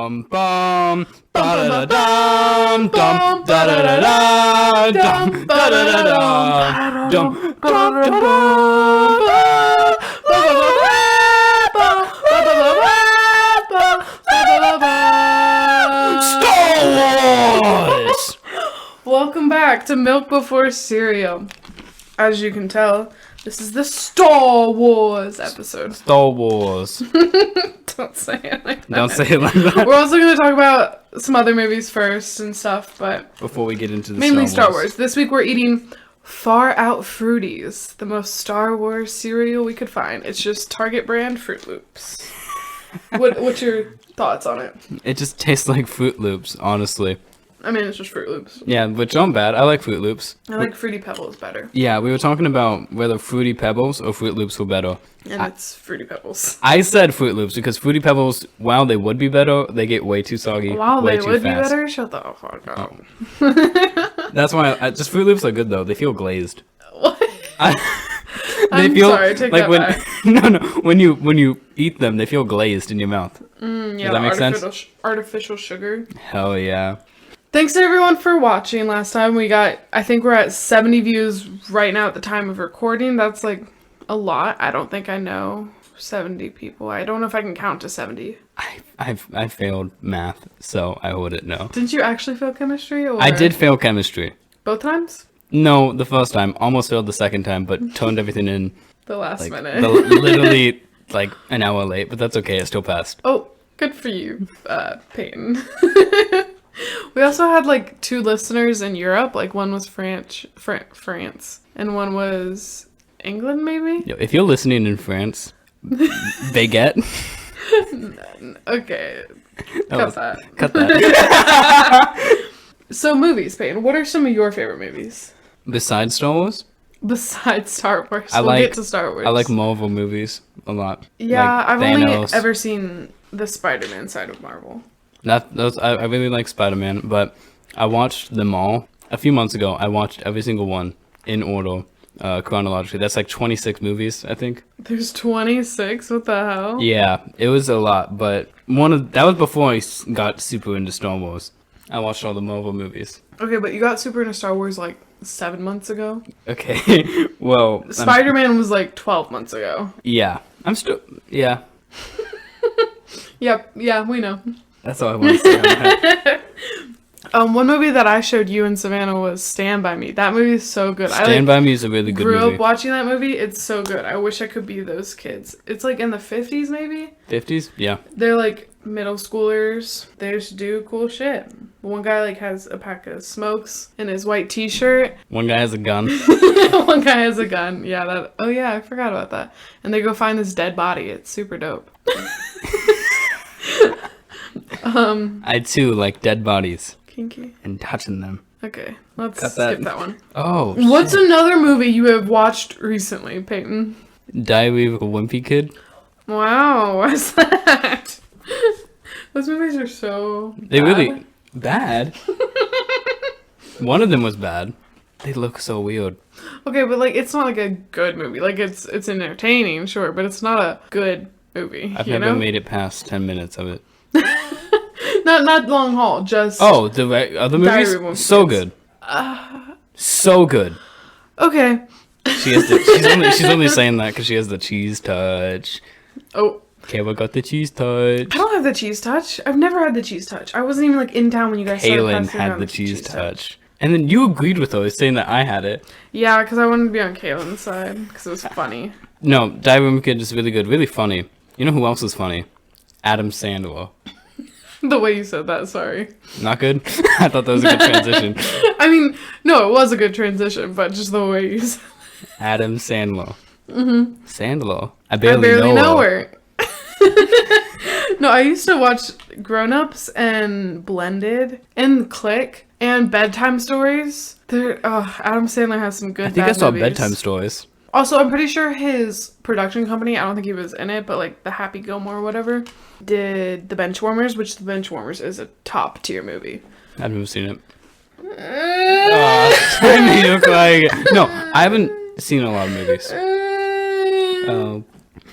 Bum bum da da da dum dum da da da dum da da da dum Star Wars! Welcome back to Milk Before Cereal. As you can tell, this is the Star Wars episode. Star Wars. Don't say it like that. Don't say it like that. We're also going to talk about some other movies first and stuff, but Before we get into the mainly Star Wars. This week we're eating Far Out Fruities, the most Star Wars cereal we could find. It's just Target brand Fruit Loops. What's your thoughts on it? It just tastes like Fruit Loops, honestly. I mean, it's just Fruit Loops. Yeah, which aren't bad. I like Fruit Loops. I like Fruity Pebbles better. Yeah, we were talking about whether Fruity Pebbles or Fruit Loops were better. And it's Fruity Pebbles. I said Fruit Loops because Fruity Pebbles, while they would be better, they get way too soggy. While way they too would fast. be better, shut the fuck up. That's why just Fruit Loops are good though. They feel glazed. What? They feel sorry, take like that when back. no when you eat them, they feel glazed in your mouth. Yeah, Does that make sense? Artificial sugar. Hell yeah. Thanks to everyone for watching. Last time I think we're at 70 views right now at the time of recording. That's like a lot. I don't think I know 70 people. I don't know if I can count to 70. I failed math, so I wouldn't know. Didn't you actually fail chemistry? Or I did fail chemistry. both times? No, the first time. Almost failed the second time, but toned everything in The last like minute. literally like an hour late. But that's okay. I still passed. Oh, good for you, Peyton. We also had like 2 listeners in Europe. Like one was France, and one was England, maybe. Yo, if you're listening in France, baguette. Okay, Cut that. Cut that. So movies, Peyton. What are some of your favorite movies Besides Star Wars, besides Star Wars? I We'll like- get to Star Wars. I like Marvel movies a lot. Yeah, Like I've only Thanos. ever seen the Spider-Man side of Marvel. I really like Spider-Man, but I watched them all a few months ago. I watched every single one in order, chronologically. That's like 26 movies, I think. There's 26. What the hell? Yeah, it was a lot, but that was before I got super into Star Wars. I watched all the Marvel movies. Okay, but you got super into Star Wars like 7 months ago. Okay, well, Spider-Man was like 12 months ago. yeah, I'm still, yeah. Yep. Yeah, we know. That's all I want to say on that. One movie that I showed you and Savannah was Stand By Me. That movie is so good. Stand By Me is a really good grew movie. up watching that movie. It's so good. I wish I could be those kids. It's like in the 50s maybe. 50s? Yeah. They're like middle schoolers. They just do cool shit. One guy like has a pack of smokes in his white t-shirt. One guy has a gun. One guy has a gun. Yeah, oh yeah, I forgot about that. And they go find this dead body. It's super dope. I too like dead bodies Kinky. and touching them. Okay, let's Cut that. skip that one. Oh, What's another movie you have watched recently, Peyton? Diary of a Wimpy Kid? Wow, what's that? Those movies are so They bad. really bad. One of them was bad. They look so weird. Okay, but like it's not like a good movie. Like it's entertaining, sure, but it's not a good movie. I've you never know? made it past 10 minutes of it. Not long haul, just Oh, the other Diary of a Wimpy movies? So Kids. good. So good. Okay. She's only saying that because she has the cheese touch. Oh, Kayla got the cheese touch. I don't have the cheese touch. I've never had the cheese touch. I wasn't even like in town when you guys started Kaylin passing had around the cheese touch. And then you agreed with her, saying that I had it. Yeah, because I wanted to be on Kaylin's side because it was funny. No, Diary of a Wimpy Kid is really good, really funny. You know who else is funny? Adam Sandler. The way you said that, sorry. Not good? I thought that was a good transition. I mean, no, it was a good transition, but just the way you said Adam Sandler. Mm-hmm. Sandler? I I barely barely know her. her. No, I used to watch Grown Ups and Blended and Click and Bedtime Stories. Adam Sandler has some good I think I bad saw movies. Bedtime Stories. Also, I'm pretty sure his production company, I don't think he was in it, but like the Happy Gilmore or whatever, did The Benchwarmers, which The Benchwarmers is a top tier movie. I've never seen it. I need to cry again. No, I haven't seen a lot of movies. Oh,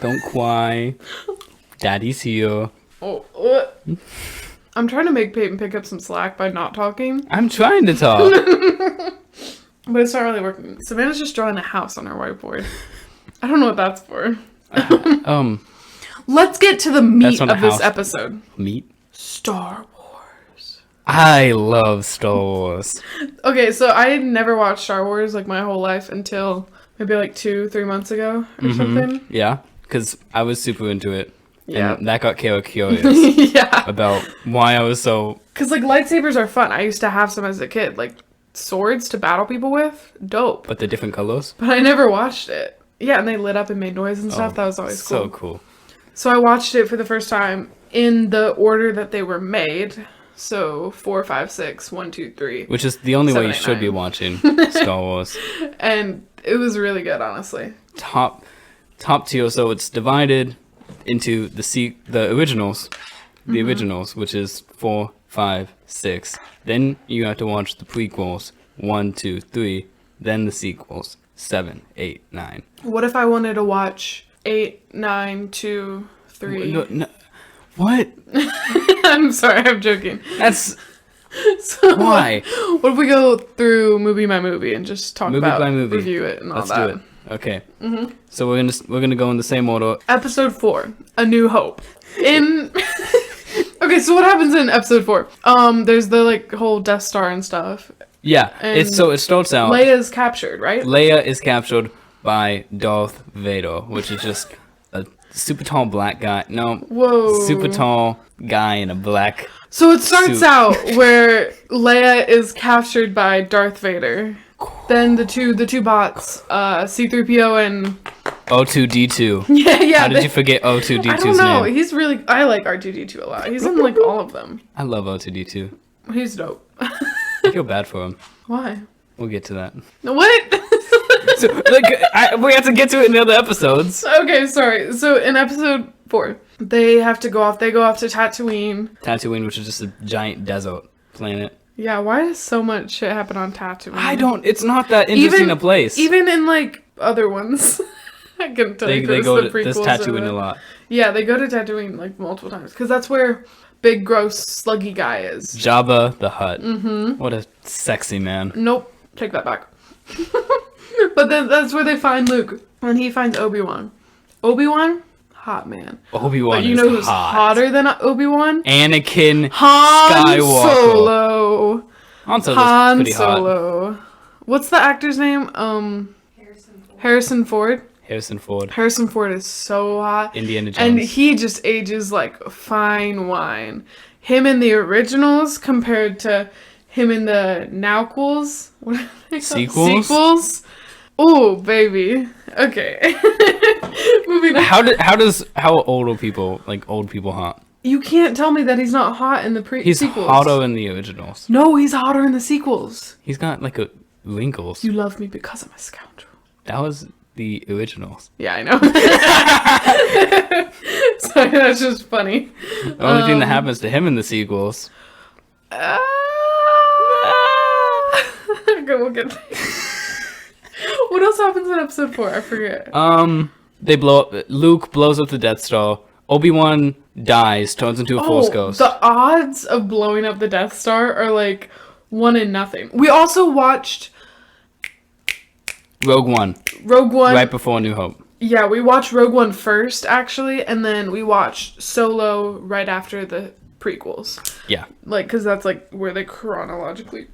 don't cry. Daddy's here. Oh, I'm trying to make Peyton pick up some slack by not talking, I'm trying to talk. but it's not really working. Savannah's just drawing a house on her whiteboard. I don't know what that's for. Let's get to the meat of this episode. Meat? Star Wars. I love Star Wars. Okay, so I had never watched Star Wars like my whole life until maybe like 2-3 months ago or something. Yeah, because I was super into it. Yeah. And that got Kayla curious Yeah. about why I was so... Because like lightsabers are fun. I used to have some as a kid. Like swords to battle people with. Dope. But the different colors? But I never watched it. Yeah, and they lit up and made noise and stuff. That was always cool. So cool. So I watched it for the first time in the order that they were made. So 4, 5, 6, 1, 2, 3. Which is the only way 7, you 8, should 9. be watching Star Wars. And it was really good, honestly. Top tier. So it's divided into the originals. The originals, which is 4, 5, 6. Then you have to watch the prequels. 1, 2, 3. Then the sequels. 7, 8, 9. What if I wanted to watch 8, 9, 2, 3? No. What? I'm sorry, I'm joking. That's... So, Why? What if we go through movie by movie and just talk Movie about by movie. review it and all Let's that? do it. Okay. So we're gonna go in the same order. Episode 4, A New Hope. Okay, so what happens in episode 4? There's the like whole Death Star and stuff. Yeah. And It starts out. Leia's captured, right? Leia is captured by Darth Vader, which is just a super tall black guy. No. Whoa. Super tall guy in a black. So it starts suit. out where Leia is captured by Darth Vader. Then the two bots, C-3PO and O2D2. yeah. How did you forget O2D2's I don't know. name? He's really. I like R2D2 a lot. He's in like all of them. I love O2D2. He's dope. I feel bad for him. Why? We'll get to that. What? So, we have to get to it in the other episodes. Okay, sorry. So in episode 4, they have to go off. They go off to Tatooine. Tatooine, which is just a giant desert planet. Yeah, why does so much shit happen on Tatooine? It's not that interesting a place. Even in like other ones. I can tell They you go the to this prequels Tatooine and a lot. Yeah, they go to Tatooine like multiple times because that's where big gross sluggy guy is. Jabba the Hutt. What a sexy man. Nope, take that back. But then that's where they find Luke, and he finds Obi-Wan. Obi-Wan, hot man. Obi-Wan But you is know who's hot. hotter than Obi-Wan? Anakin Han Skywalker. Solo. Han Solo's Han pretty hot. Solo. What's the actor's name? Harrison Ford. Harrison Ford. Harrison Ford is so hot. Indiana Jones. And he just ages like fine wine. Him in the originals compared to him in the nowquels. What are they called? Sequels? Sequels. Oh, baby. Okay. Moving on. How old are people, like old people hot? You can't tell me that he's not hot in the He's sequels. hotter in the originals. No, he's hotter in the sequels. He's got like wrinkles. You love me because I'm a scoundrel. That was the originals. Yeah, I know. Sorry, that's just funny. The only thing that happens to him in the sequels. Okay, we'll get there. What else happens in episode 4? I forget. They blow up. Luke blows up the Death Star. Obi-Wan dies, turns into a Force ghost. The odds of blowing up the Death Star are like 1 in nothing. We also watched Rogue One. Right before New Hope. Yeah, we watched Rogue One first, actually, and then we watched Solo right after the prequels. Yeah. Like, because that's like where they chronologically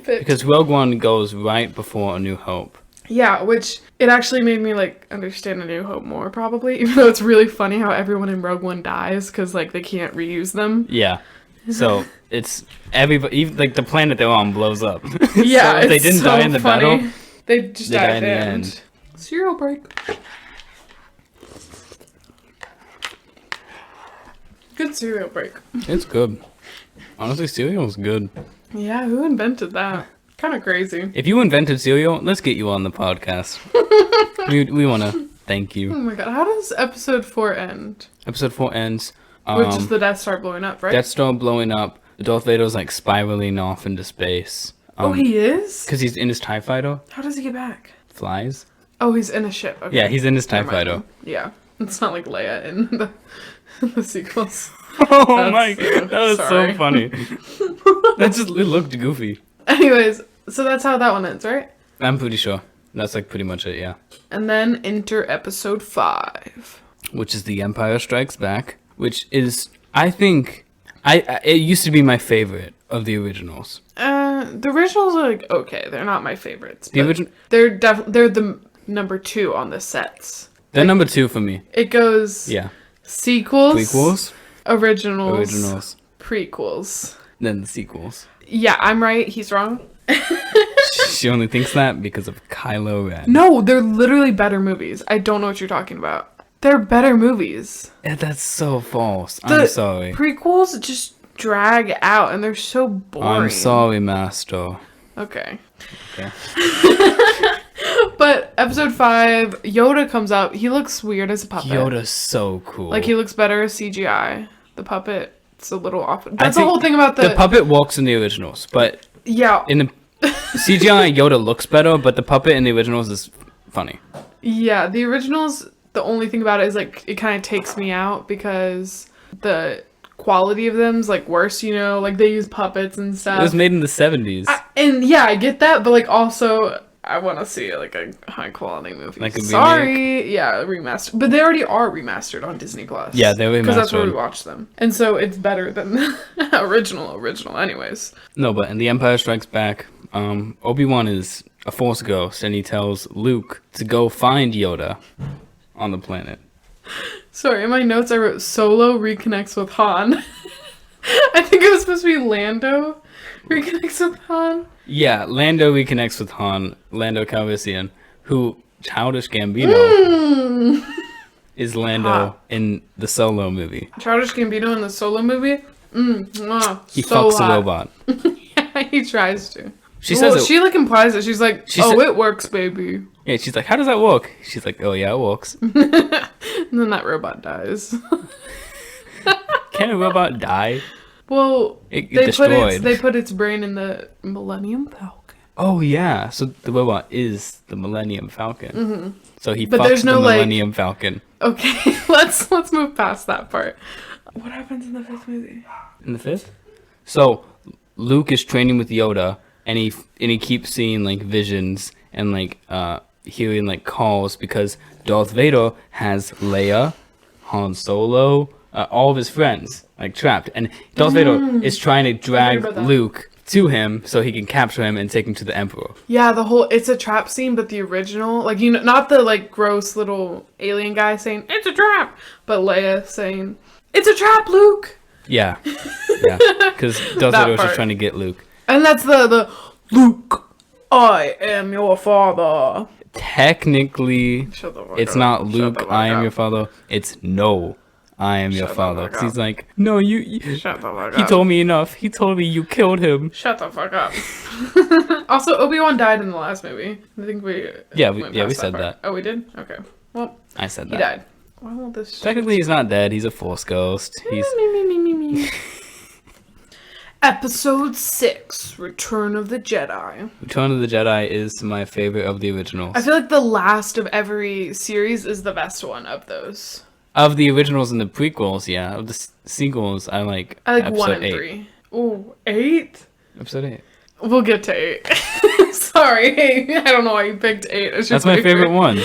fit. Because Rogue One goes right before A New Hope. Yeah, which it actually made me like understand A New Hope more, probably. Even though it's really funny how everyone in Rogue One dies because like they can't reuse them. Yeah. So it's everybody, even like the planet they're on blows up. Yeah, so if they didn't die in the battle. They just died at the end. end. Cereal break. Good cereal break. It's good. Honestly, cereal's good. Yeah, who invented that? Kind of crazy. If you invented cereal, let's get you on the podcast. we want to thank Oh you. my god, how does episode 4 end? Episode 4 ends. Which is the Death Star blowing up, right? Death Star blowing up. Darth Vader's like spiraling off into space. Oh, he is? Because he's in his TIE fighter. How does he get back? Flies. Oh, he's in a ship. Okay. Yeah, he's in his TIE Never mind. fighter. Yeah. It's not like Leia in the sequels. Oh my god, that was sorry. so funny. It looked goofy. Anyways, so that's how that one ends, right? I'm pretty sure. That's like pretty much it, yeah. And then enter episode 5. Which is The Empire Strikes Back, which is, I think, it used to be my favorite of the originals. The originals are like, okay, they're not my favorites. The original, They're the number 2 on the sets. they're number 2 for me. It goes Yeah. sequels, Prequels, originals, prequels. then the sequels. Yeah, I'm right. He's wrong. She only thinks that because of Kylo Ren. No, they're literally better movies. I don't know what you're talking about. They're better movies. Yeah, that's so false. The I'm sorry. Prequels just drag out and they're so boring. I'm sorry, Master. Okay. Okay. But episode 5, Yoda comes out. He looks weird as a puppet. Yoda's so cool. Like, he looks better as CGI. The puppet, it's a little off. That's the think whole thing about the puppet walks in the originals, but Yeah. in the CGI, Yoda looks better, but the puppet in the originals is funny. Yeah, the originals, the only thing about it is, like, it kind of takes me out because the quality of them's, like, worse, you know? Like, they use puppets and stuff. It was made in the 70s. And, yeah, I get that, but, like, also, I want to see, like, a high-quality movie. Like a Sorry. Yeah, remastered. But they already are remastered on Disney+. Yeah, they're remastered. Because that's where we watch them. And so it's better than the original anyways. No, but in The Empire Strikes Back, Obi-Wan is a Force ghost, and he tells Luke to go find Yoda on the planet. Sorry, in my notes I wrote Solo reconnects with Han. I think it was supposed to be Lando reconnects with Han. Yeah, Lando reconnects with Han, Lando Calrissian, who Childish Gambino is Lando Hot. in the Solo movie. Childish Gambino in the Solo movie. He So fucks hot. a robot. Yeah, he tries to. She says it. She like implies it. She's like, She "Oh, sa- it works, baby." Yeah, she's like, how does that work? She's like, oh yeah, it works. And then that robot dies. Can a robot die? Well, It they destroyed. put its brain in the Millennium Falcon. Oh yeah, so the robot is the Millennium Falcon. Mm-hmm. So he But fucks there's the no, like- Millennium Falcon. Okay, let's move past that part. What happens in the 5th movie? In the 5th? So Luke is training with Yoda, and he keeps seeing like visions and like hearing like calls because Darth Vader has Leia, Han Solo, all of his friends like trapped, and Darth Vader is trying to drag about that. Luke to him so he can capture him and take him to the Emperor. Yeah, it's a trap scene, but the original, like, you know, not the like gross little alien guy saying it's a trap, but Leia saying it's a trap, Luke. Yeah, yeah, because Darth That Vader was part. just trying to get Luke. And that's the Luke, I am your father. Technically, Shut the fuck it's up. not Shut Luke, the fuck I am up. your father. It's no, I am your Shut the father. fuck 'Cause he's up. like, no, you Shut the fuck he up. told me enough. He told me you killed him. Shut the fuck up. Also, Obi-Wan died in the last movie. I think we went we past said part. that. Oh, we did? Okay. Well, I said he that. died. Why won't this? Technically, he's not dead. He's a Force ghost. He's Me. Episode 6, Return of the Jedi. Return of the Jedi is my favorite of the originals. I feel like the last of every series is the best one of those. Of the originals and the prequels, yeah. Of the sequels, I like I like episode 1 and 8. 3. Ooh, 8? Episode 8. We'll get to 8. Sorry, I don't know why you picked 8 as your That's my favorite one.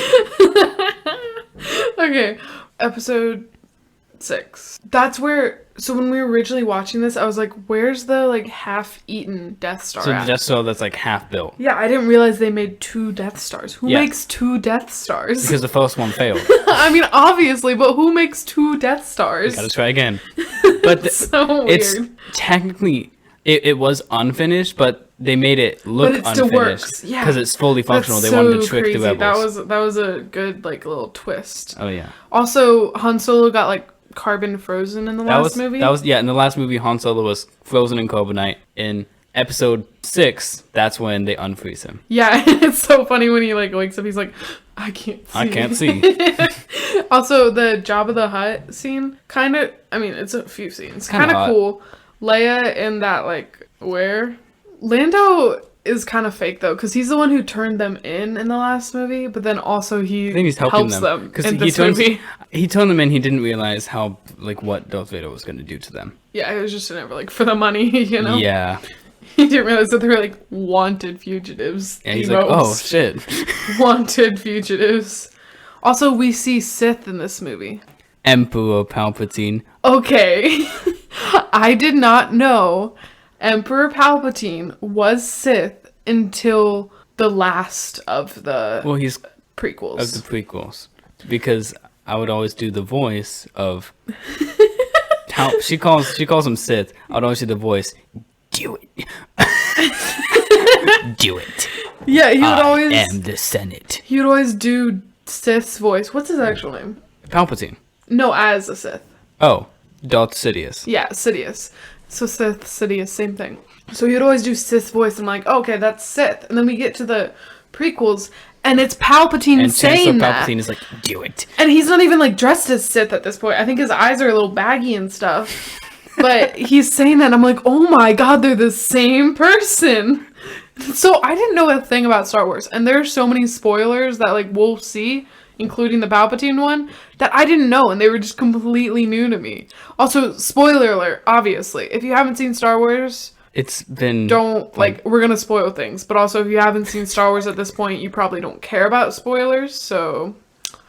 Okay, episode 6. That's where. So when we were originally watching this, I was like, "Where's the like half-eaten Death Star?" So at? just so that's like half built. Yeah, I didn't realize they made 2 Death Stars. Who Yeah. makes 2 Death Stars? Because the first one failed. I mean, obviously, but who makes 2 Death Stars? Gotta try again. But So it's weird. technically it was unfinished, but they made it look But it still unfinished works, yeah. because it's fully functional. That's They wanted to so trick crazy. the rebels. That was a good like little twist. Oh yeah, Also, Han Solo got like carbon frozen in the last movie. That was in the last movie. Han Solo was frozen in carbonite. In episode 6, that's when they unfreeze him. Yeah, it's so funny when he like wakes up. He's like, I can't see. I can't see. Also, the Jabba the Hutt scene, kind of. I mean, it's a few scenes. Kinda Kind of hot. cool. Leia in that like where Lando is kind of fake though, because he's the one who turned them in the last movie, but then also I think he's helping helps them them in this movie. He turned them in. He didn't realize how what Darth Vader was going to do to them. Yeah, it was just never for the money, you know. Yeah. He didn't realize that they were wanted fugitives. And he's like, oh shit. Wanted fugitives. Also, we see Sith in this movie. Emperor Palpatine. Okay. I did not know Emperor Palpatine was Sith until the last of the he's prequels. Of the prequels. Because I would always do the voice of she calls him Sith. I would always do the voice. Do it. Do it. Yeah, he would always. I am the Senate. He would always do Sith's voice. What's his actual name? Palpatine. No, as a Sith. Oh, Darth Sidious. Yeah, Sidious. So Sith, Sidious, same thing. So he would always do Sith's voice. I'm like, okay, that's Sith. And then we get to the prequels, and it's Palpatine saying that. Palpatine is like, do it. And he's not even dressed as Sith at this point. I think his eyes are a little baggy and stuff. But he's saying that, and I'm like, oh my god, they're the same person. So I didn't know a thing about Star Wars, and there are so many spoilers that we'll see, including the Palpatine one, that I didn't know, and they were just completely new to me. Also, spoiler alert, obviously, if you haven't seen Star Wars, it's been we're gonna spoil things, but also if you haven't seen Star Wars at this point, you probably don't care about spoilers, so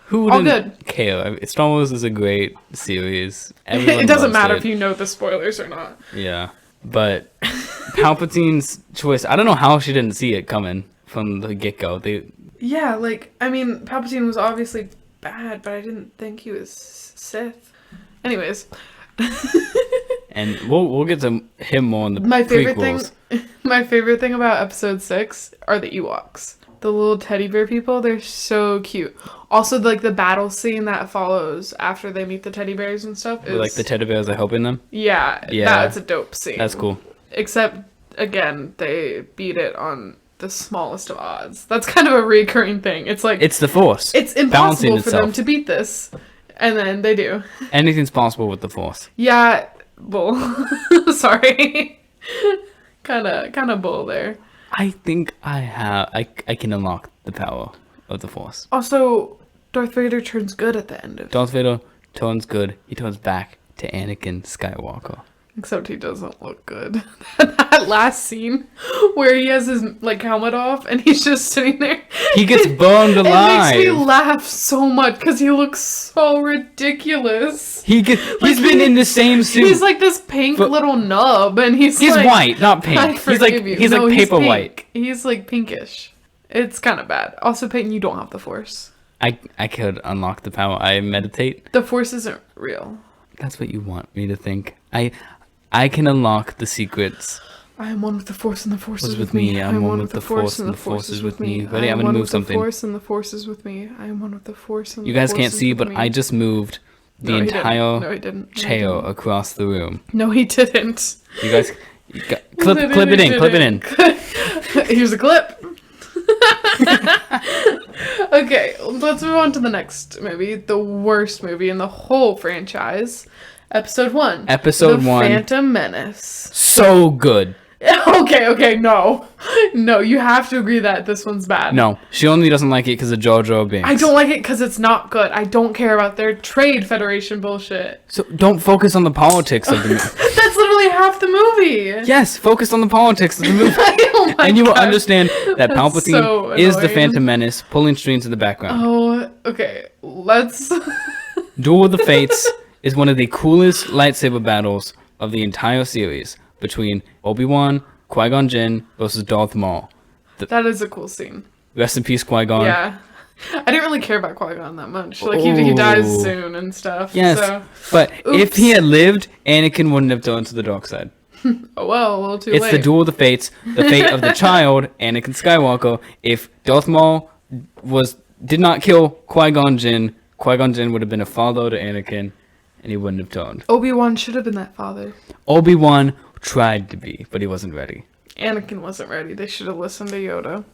who wouldn't care? Star Wars is a great series. It doesn't matter if you know the spoilers or not. Yeah, but Palpatine's choice, I don't know how she didn't see it coming from the get-go. Yeah, Palpatine was obviously bad, but I didn't think he was Sith. Anyways. And we'll get to him more in the prequels. My favorite thing about episode 6 are the Ewoks. The little teddy bear people, they're so cute. Also, the battle scene that follows after they meet the teddy bears and stuff is... the teddy bears are helping them? Yeah, that's a dope scene. That's cool. Except, again, they beat it on the smallest of odds. That's kind of a recurring thing. It's it's the Force. It's impossible for them to beat this. And then they do. Anything's possible with the Force. Yeah, bull. Sorry. kind of bull there. I think I can unlock the power of the Force. Also, Darth Vader turns good at the end of it. Darth Vader turns good. He turns back to Anakin Skywalker. Except he doesn't look good. That last scene where he has his helmet off and he's just sitting there. He gets burned alive. It makes me laugh so much because he looks so ridiculous. He's been in the same suit. He's this pink little nub, and he's white, not pink. He's paper white. He's pinkish. It's kind of bad. Also, Peyton, you don't have the Force. I could unlock the power. I meditate. The Force isn't real. That's what you want me to think. I can unlock the secrets. I am one with the Force, and the Force is with me. I am one with the Force, and the Force is with me. Ready? I'm gonna move something. I am one with the Force, and the Force is with me. I am one with the Force, and the Force is with me. You guys can't see, but I just moved the entire chair across the room. No, he didn't. You guys, clip it in. Clip it in. Here's a clip. Okay, let's move on to the next movie, the worst movie in the whole franchise. Episode 1. The Phantom Menace. So good. Okay, no. No, you have to agree that this one's bad. No, she only doesn't like it because of Jar Jar Binks. I don't like it because it's not good. I don't care about their Trade Federation bullshit. So don't focus on the politics of the movie. That's literally half the movie. Yes, focus on the politics of the movie. And you will understand that Palpatine is the Phantom Menace, pulling strings in the background. Oh, okay. Let's... Duel of the Fates is one of the coolest lightsaber battles of the entire series between Obi-Wan, Qui-Gon Jinn versus Darth Maul. That is a cool scene. Rest in peace, Qui-Gon. Yeah. I didn't really care about Qui-Gon that much. He dies soon and stuff. Yes, so. But if he had lived, Anakin wouldn't have turned to the dark side. Oh, well, a little too late. It's the Duel of the Fates, the fate of the child, Anakin Skywalker. If Darth Maul did not kill Qui-Gon Jinn would have been a father to Anakin, and he wouldn't have turned. Obi-Wan should have been that father. Obi-Wan tried to be, but he wasn't ready. Anakin wasn't ready. They should have listened to Yoda.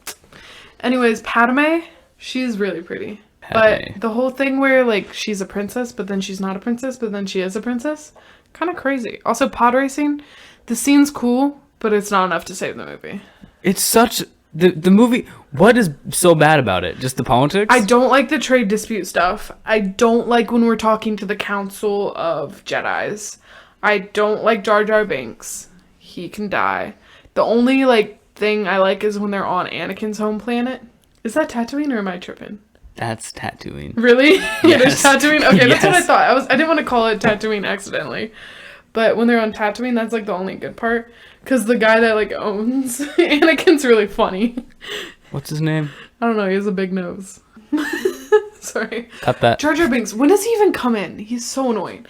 Anyways, Padme, she's really pretty. But the whole thing where, she's a princess, but then she's not a princess, but then she is a princess, kind of crazy. Also, pod racing, the scene's cool. But it's not enough to save the movie. It's such the movie. What is so bad about it? Just the politics? I don't like the trade dispute stuff. I don't like when we're talking to the Council of Jedis. I don't like Jar Jar Binks. He can die. The only thing I like is when they're on Anakin's home planet. Is that Tatooine or am I tripping? That's Tatooine. Really? It is Tatooine? Okay, that's what I Yes. thought. I didn't want to call it Tatooine accidentally. But when they're on Tatooine, that's the only good part. Because the guy that owns Anakin's really funny. What's his name? I don't know, he has a big nose. Sorry. Cut that. Jar Jar Binks, when does he even come in? He's so annoying.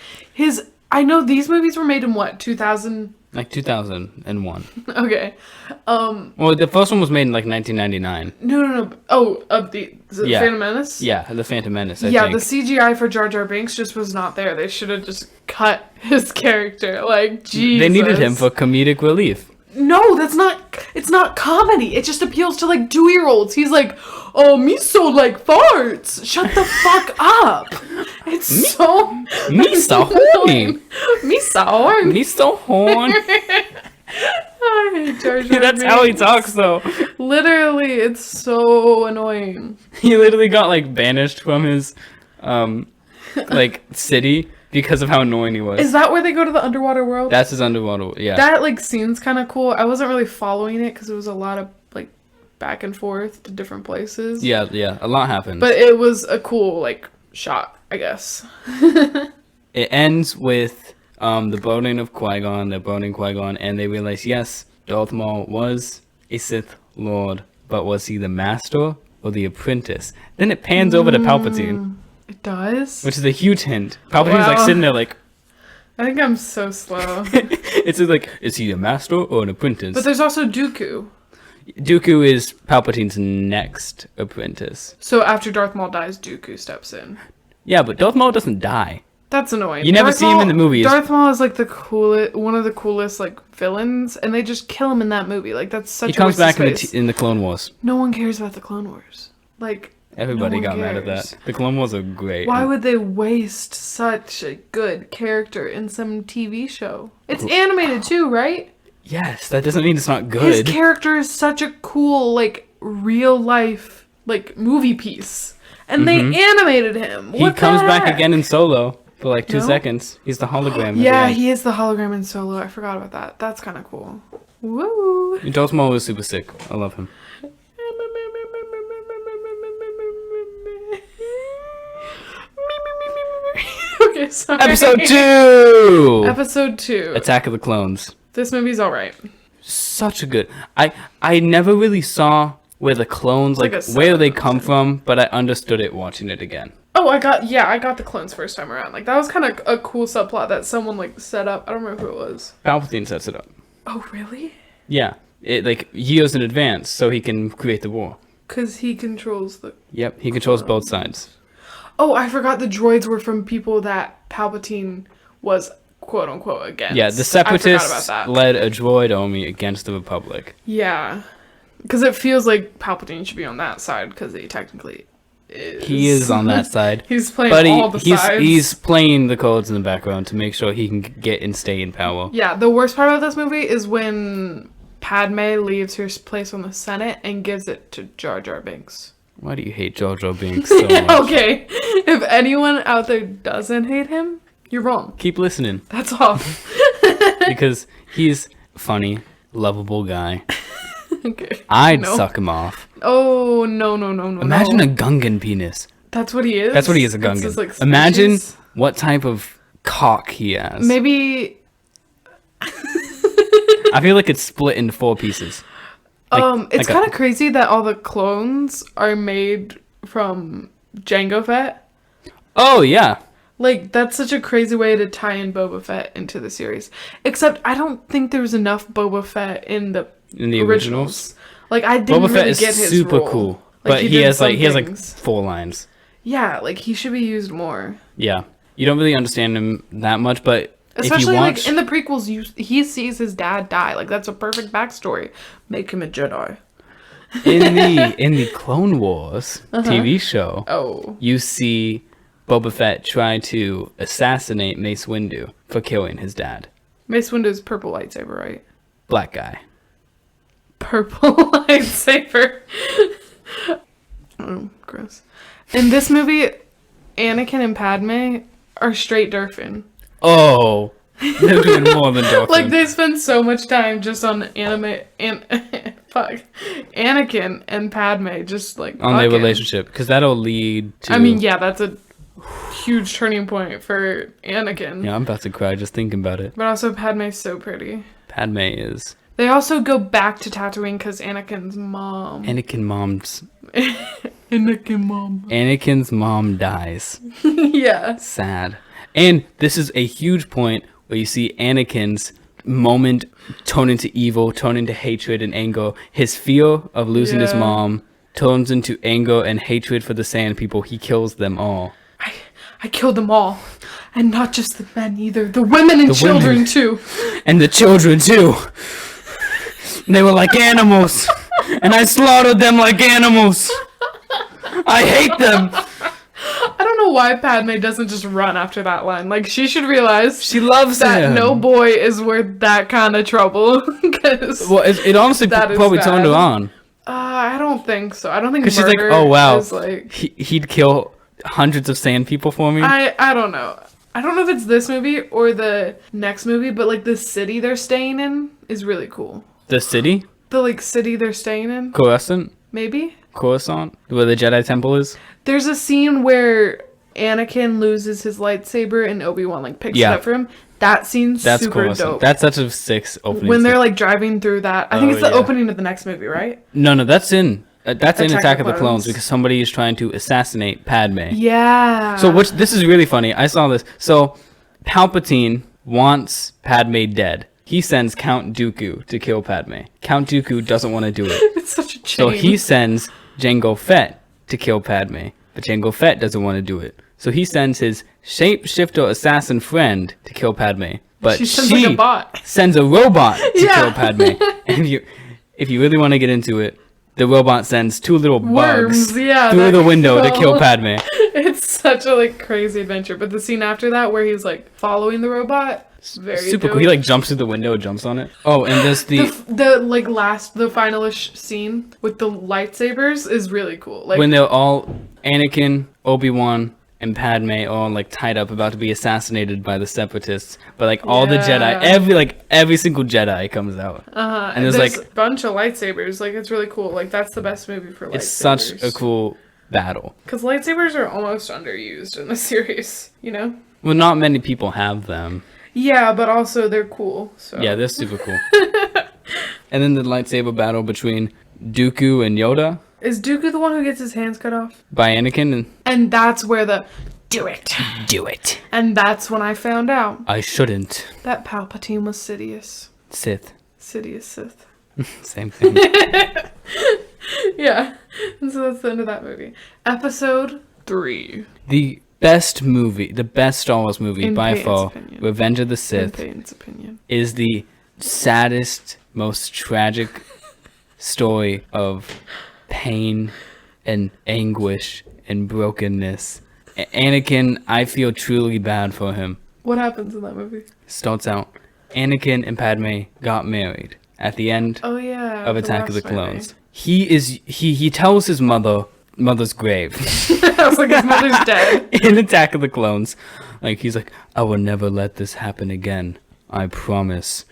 I know these movies were made in what, 2000? 2001. Okay. Well, the first one was made in 1999. No. Oh, is it Yeah. Phantom Menace? Yeah, the Phantom Menace. I Yeah, think. the CGI for Jar Jar Binks just was not there. They should have just cut his character. Jesus. They needed him for comedic relief. No, it's not comedy. It just appeals to 2-year-olds. He's oh, me so farts. Shut the fuck up. It's so Me so horny. annoying. Me so horny. Me so horny. I hate Jar Jar That's how he Binks. talks, though. Literally, it's so annoying. He literally got banished from his city because of how annoying he was. Is that where they go to the underwater world? That's his underwater. Yeah. That scene's kind of cool. I wasn't really following it because it was a lot of back and forth to different places. Yeah. A lot happened. But it was a cool shot, I guess. It ends with the boning of Qui-Gon. They're boning Qui-Gon, and they realize, yes, Darth Maul was a Sith Lord, but was he the master or the apprentice? Then it pans over to Palpatine, It does. which is a huge hint. Palpatine's Wow. sitting there I think I'm so slow. it's is he a master or an apprentice? But there's also Dooku. Dooku is Palpatine's next apprentice. So after Darth Maul dies, Dooku steps in. Yeah, but Darth Maul doesn't die. That's annoying. You never see him in the movies. Darth Maul is the coolest, one of the coolest villains, and they just kill him in that movie. That's such He a comes waste back of space. in the Clone Wars. No one cares about the Clone Wars. Everybody no one got mad at cares. that. The Clone Wars are great. Why would they waste such a good character in some TV show? It's animated too, right? Yes, that doesn't mean it's not His good. character is such a cool, real life, movie piece. And they animated him. He What the comes back heck? again in Solo for 2 No? seconds. He's the hologram. at the Yeah, end. he is the hologram in Solo. I forgot about that. That's kind of cool. Woo! Darth Maul is super sick. I love him. Okay, sorry. Episode 2! Episode 2. Attack of the Clones. This movie's alright. Such a good... I never really saw where the clones, Like a where they 7 come from, but I understood it watching it again. Oh, I got the clones first time around. That was kind of a cool subplot that someone set up. I don't remember who it was. Palpatine sets it up. Oh, really? Yeah. It, years in advance, so he can create the war. Because he controls the... Yep, he controls both sides. Oh, I forgot the droids were from people that Palpatine was quote-unquote against. Yeah, the I forgot about Separatists that. led a droid army against the Republic. Yeah. Because it feels like Palpatine should be on that side, because he technically is. He is on that side. He's playing But all the sides. he's playing the codes in the background to make sure he can get and stay in power. Yeah, the worst part of this movie is when Padme leaves her place on the Senate and gives it to Jar Jar Binks. Why do you hate Jar Jar Binks so much? Okay, if anyone out there doesn't hate him, you're wrong. Keep listening, That's all. because he's funny, lovable guy. Okay. I'd No. suck him off. Oh, no. Imagine no. a Gungan penis. That's what he is? That's what he is, a That's Gungan. his, Imagine species? what type of cock he has. Maybe... I feel like it's split into 4 pieces. It's kind of crazy that all the clones are made from Jango Fett. Oh, yeah. That's such a crazy way to tie in Boba Fett into the series. Except I don't think there was enough Boba Fett in the originals. I didn't Boba Fett really is get his super role. cool. But he did has some he has things. 4 lines. Yeah, he should be used more. Yeah. You don't really understand him that much, but Especially if you watch... in the prequels, he sees his dad die. That's a perfect backstory. Make him a Jedi. in the Clone Wars TV show, Oh. you see Boba Fett try to assassinate Mace Windu for killing his dad. Mace Windu's purple lightsaber, right? Black guy. Purple lightsaber. Oh, gross. In this movie, Anakin and Padme are straight Durfin. Oh, they're doing more than Durfin. Like, they spend so much time just on Anakin and Padme, just like on their relationship, because that'll lead to. I mean, yeah, that's a huge turning point for Anakin. Yeah, I'm about to cry just thinking about it. But also, Padme's so pretty. Padme is. They also go back to Tatooine because Anakin's mom. Anakin's mom dies. Yeah. Sad. And this is a huge point where you see Anakin's moment turn into evil, turn into hatred and anger. His fear of losing his mom turns into anger and hatred for the Sand People. He kills them all. I killed them all. And not just the men either. The women and children too. And the children too. They were like animals. And I slaughtered them like animals. I hate them. I don't know why Padme doesn't just run after that line. Like, she should realize she loves that him. No boy is worth that kind of trouble. Well, it honestly probably turned her on. I don't think so. I don't think because she's like, oh wow, is like... he'd kill hundreds of Sand People for me. I don't know. I don't know if it's this movie or the next movie, but like the city they're staying in is really cool. The city? The like city they're staying in. Coruscant? Maybe? Coruscant? Where the Jedi Temple is? There's a scene where Anakin loses his lightsaber and Obi-Wan like picks it up for him. That scene's super dope. That's such a sick opening. When they're like driving through that. I think it's the opening of the next movie, right? No, that's in Attack of the Clones because somebody is trying to assassinate Padme. Yeah. So this is really funny. I saw this. So Palpatine wants Padme dead. He sends Count Dooku to kill Padme. Count Dooku doesn't want to do it. It's such a change. So he sends Jango Fett to kill Padme. But Jango Fett doesn't want to do it. So he sends his shapeshifter assassin friend to kill Padme. But she like a bot. Sends a robot to kill Padme. And if you really want to get into it, the robot sends two little bugs through the window to kill Padme. It's such a like crazy adventure. But the scene after that where he's like following the robot, very super dope. cool. He like jumps through the window, jumps on it. Oh, and there's the finalish scene with the lightsabers is really cool. Like when they're all Anakin, Obi-Wan, and Padme all like tied up, about to be assassinated by the Separatists. But like all the Jedi, every single Jedi comes out. And there's like a bunch of lightsabers. Like it's really cool. Like that's the best movie for lightsabers. It's such a cool battle. Because lightsabers are almost underused in the series, you know? Well, not many people have them. Yeah, but also they're cool. So. Yeah, they're super cool. And then the lightsaber battle between Dooku and Yoda. Is Dooku the one who gets his hands cut off? By Anakin. And that's where do it. Do it. And that's when I found out. I shouldn't. That Palpatine was Sidious. Sith. Sidious Sith. Same thing. Yeah. And so that's the end of that movie. Episode 3. The best Star Wars movie by far, Revenge of the Sith, in Peyton's opinion, is the saddest, most tragic story of pain and anguish and brokenness. Anakin, I feel truly bad for him. What happens in that movie? Starts out, Anakin and Padme got married at the end of Attack of the Clones. He tells his mother's grave. I was like, his mother's dead. In Attack of the Clones. Like, he's like, I will never let this happen again. I promise.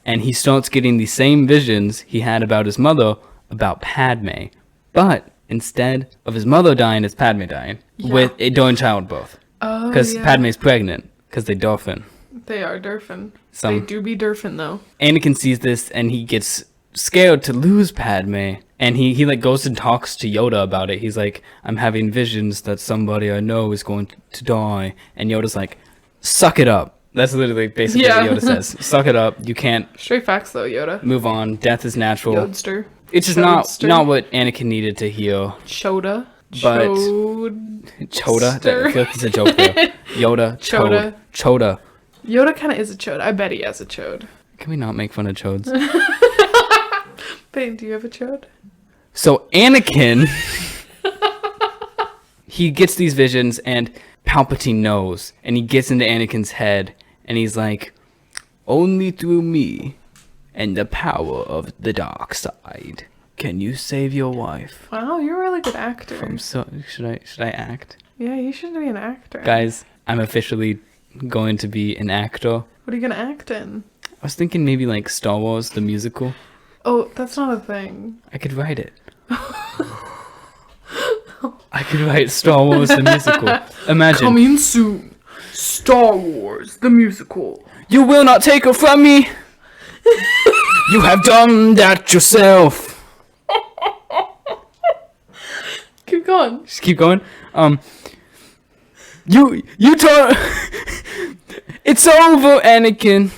And he starts getting the same visions he had about his mother, about Padme. But instead of his mother dying, it's Padme dying. During childbirth. Oh, because Padme's pregnant. Because they Durfin. They are Durfin. They do be Durfin, though. Anakin sees this, and he gets scared to lose Padme. And he like goes and talks to Yoda about it. He's like, I'm having visions that somebody I know is going to die. And Yoda's like, suck it up. That's literally basically what Yoda says. Suck it up. You can't. Straight facts, though, Yoda. Move on. Death is natural. Yodster. It's just not what Anakin needed to heal. Choda. But Choda? I feel like it's a joke there. Yoda. Choda. Yoda kind of is a chode. I bet he has a chode. Can we not make fun of chodes? Peyton, do you have a chode? So Anakin, he gets these visions and Palpatine knows. And he gets into Anakin's head and he's like, only through me and the power of the dark side. Can you save your wife? Wow, you're a really good actor. Should I act? Yeah, you should be an actor. Guys, I'm officially going to be an actor. What are you gonna act in? I was thinking maybe like Star Wars the musical. Oh, that's not a thing. I could write it. I could write Star Wars the musical. Imagine. Coming soon, Star Wars the musical. You will not take her from me. You have done that yourself. Keep going. Just keep going. You told. It's over, Anakin.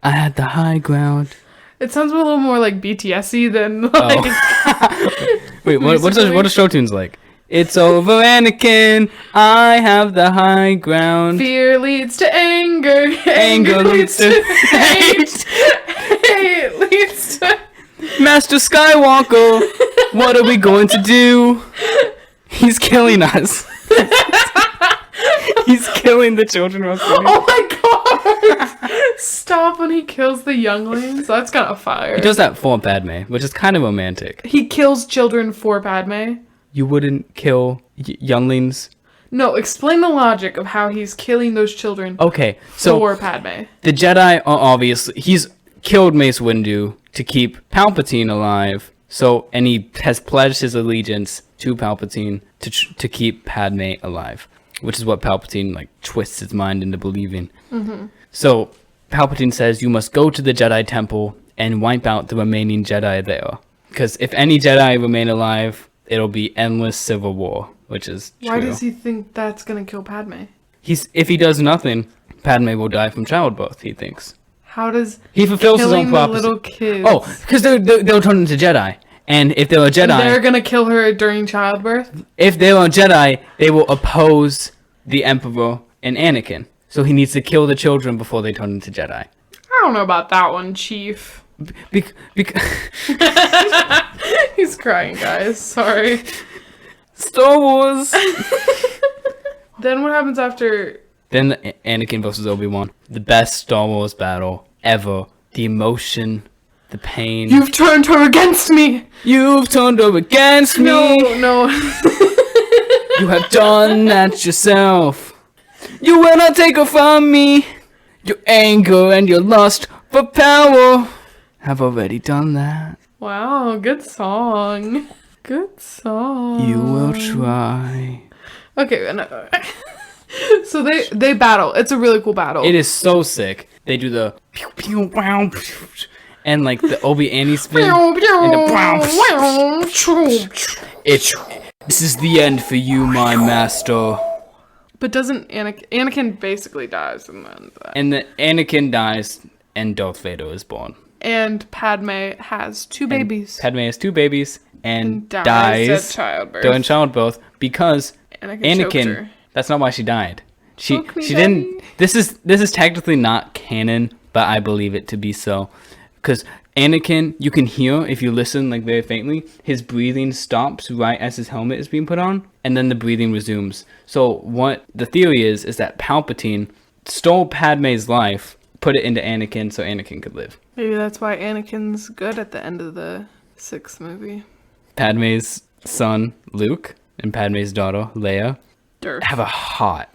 I had the high ground. It sounds a little more like BTS-y than like. Wait, what does show tunes like? It's over, Anakin. I have the high ground. Fear leads to anger. Anger leads to hate. Hate leads to. Master Skywalker, what are we going to do? He's killing us. He's killing the children. Oh my god! Stop when he kills the younglings. That's kind of fire. He does that for Padme, which is kind of romantic. He kills children for Padme. You wouldn't kill younglings? No, explain the logic of how he's killing those children Okay, so for Padme. the Jedi are obviously... He's killed Mace Windu to keep Palpatine alive. And he has pledged his allegiance to Palpatine to keep Padme alive. Which is what Palpatine, like, twists his mind into believing. Mm-hmm. So, Palpatine says, you must go to the Jedi Temple and wipe out the remaining Jedi there. Because if any Jedi remain alive, it'll be endless civil war, which is true. Why does he think that's gonna kill Padme? If he does nothing, Padme will die from childbirth, he thinks. How does he fulfills his own killing the prophecy. little kids? Oh, because they'll turn into Jedi. And if they're a Jedi... And they're gonna kill her during childbirth? If they're a Jedi, they will oppose the Emperor and Anakin. So he needs to kill the children before they turn into Jedi. I don't know about that one, Chief. He's crying, guys. Sorry. Star Wars! Then what happens after... Then Anakin versus Obi-Wan. The best Star Wars battle ever. The emotion, the pain. You've turned her against me! You've turned her against me! No. You have done that yourself. You will not take her from me. Your anger and your lust for power have already done that. Wow, good song. Good song. You will try. Okay, so they battle. It's a really cool battle. It is so sick. They do the pew pew wow, and like the Obi-Annie spin and the this is the end for you, my master. But doesn't Anakin basically dies in the end of that. And the Anakin dies and Darth Vader is born. And Padme has two babies. Padme has two babies and dies dies at childbirth. during childbirth because Anakin that's not why she died. She Choke me, didn't. Daddy. This is technically not canon, but I believe it to be so. Because Anakin, you can hear, if you listen like very faintly, his breathing stops right as his helmet is being put on, and then the breathing resumes. So what the theory is that Palpatine stole Padme's life, put it into Anakin so Anakin could live. Maybe that's why Anakin's good at the end of the 6th movie. Padme's son, Luke, and Padme's daughter, Leia, Durf. have a hot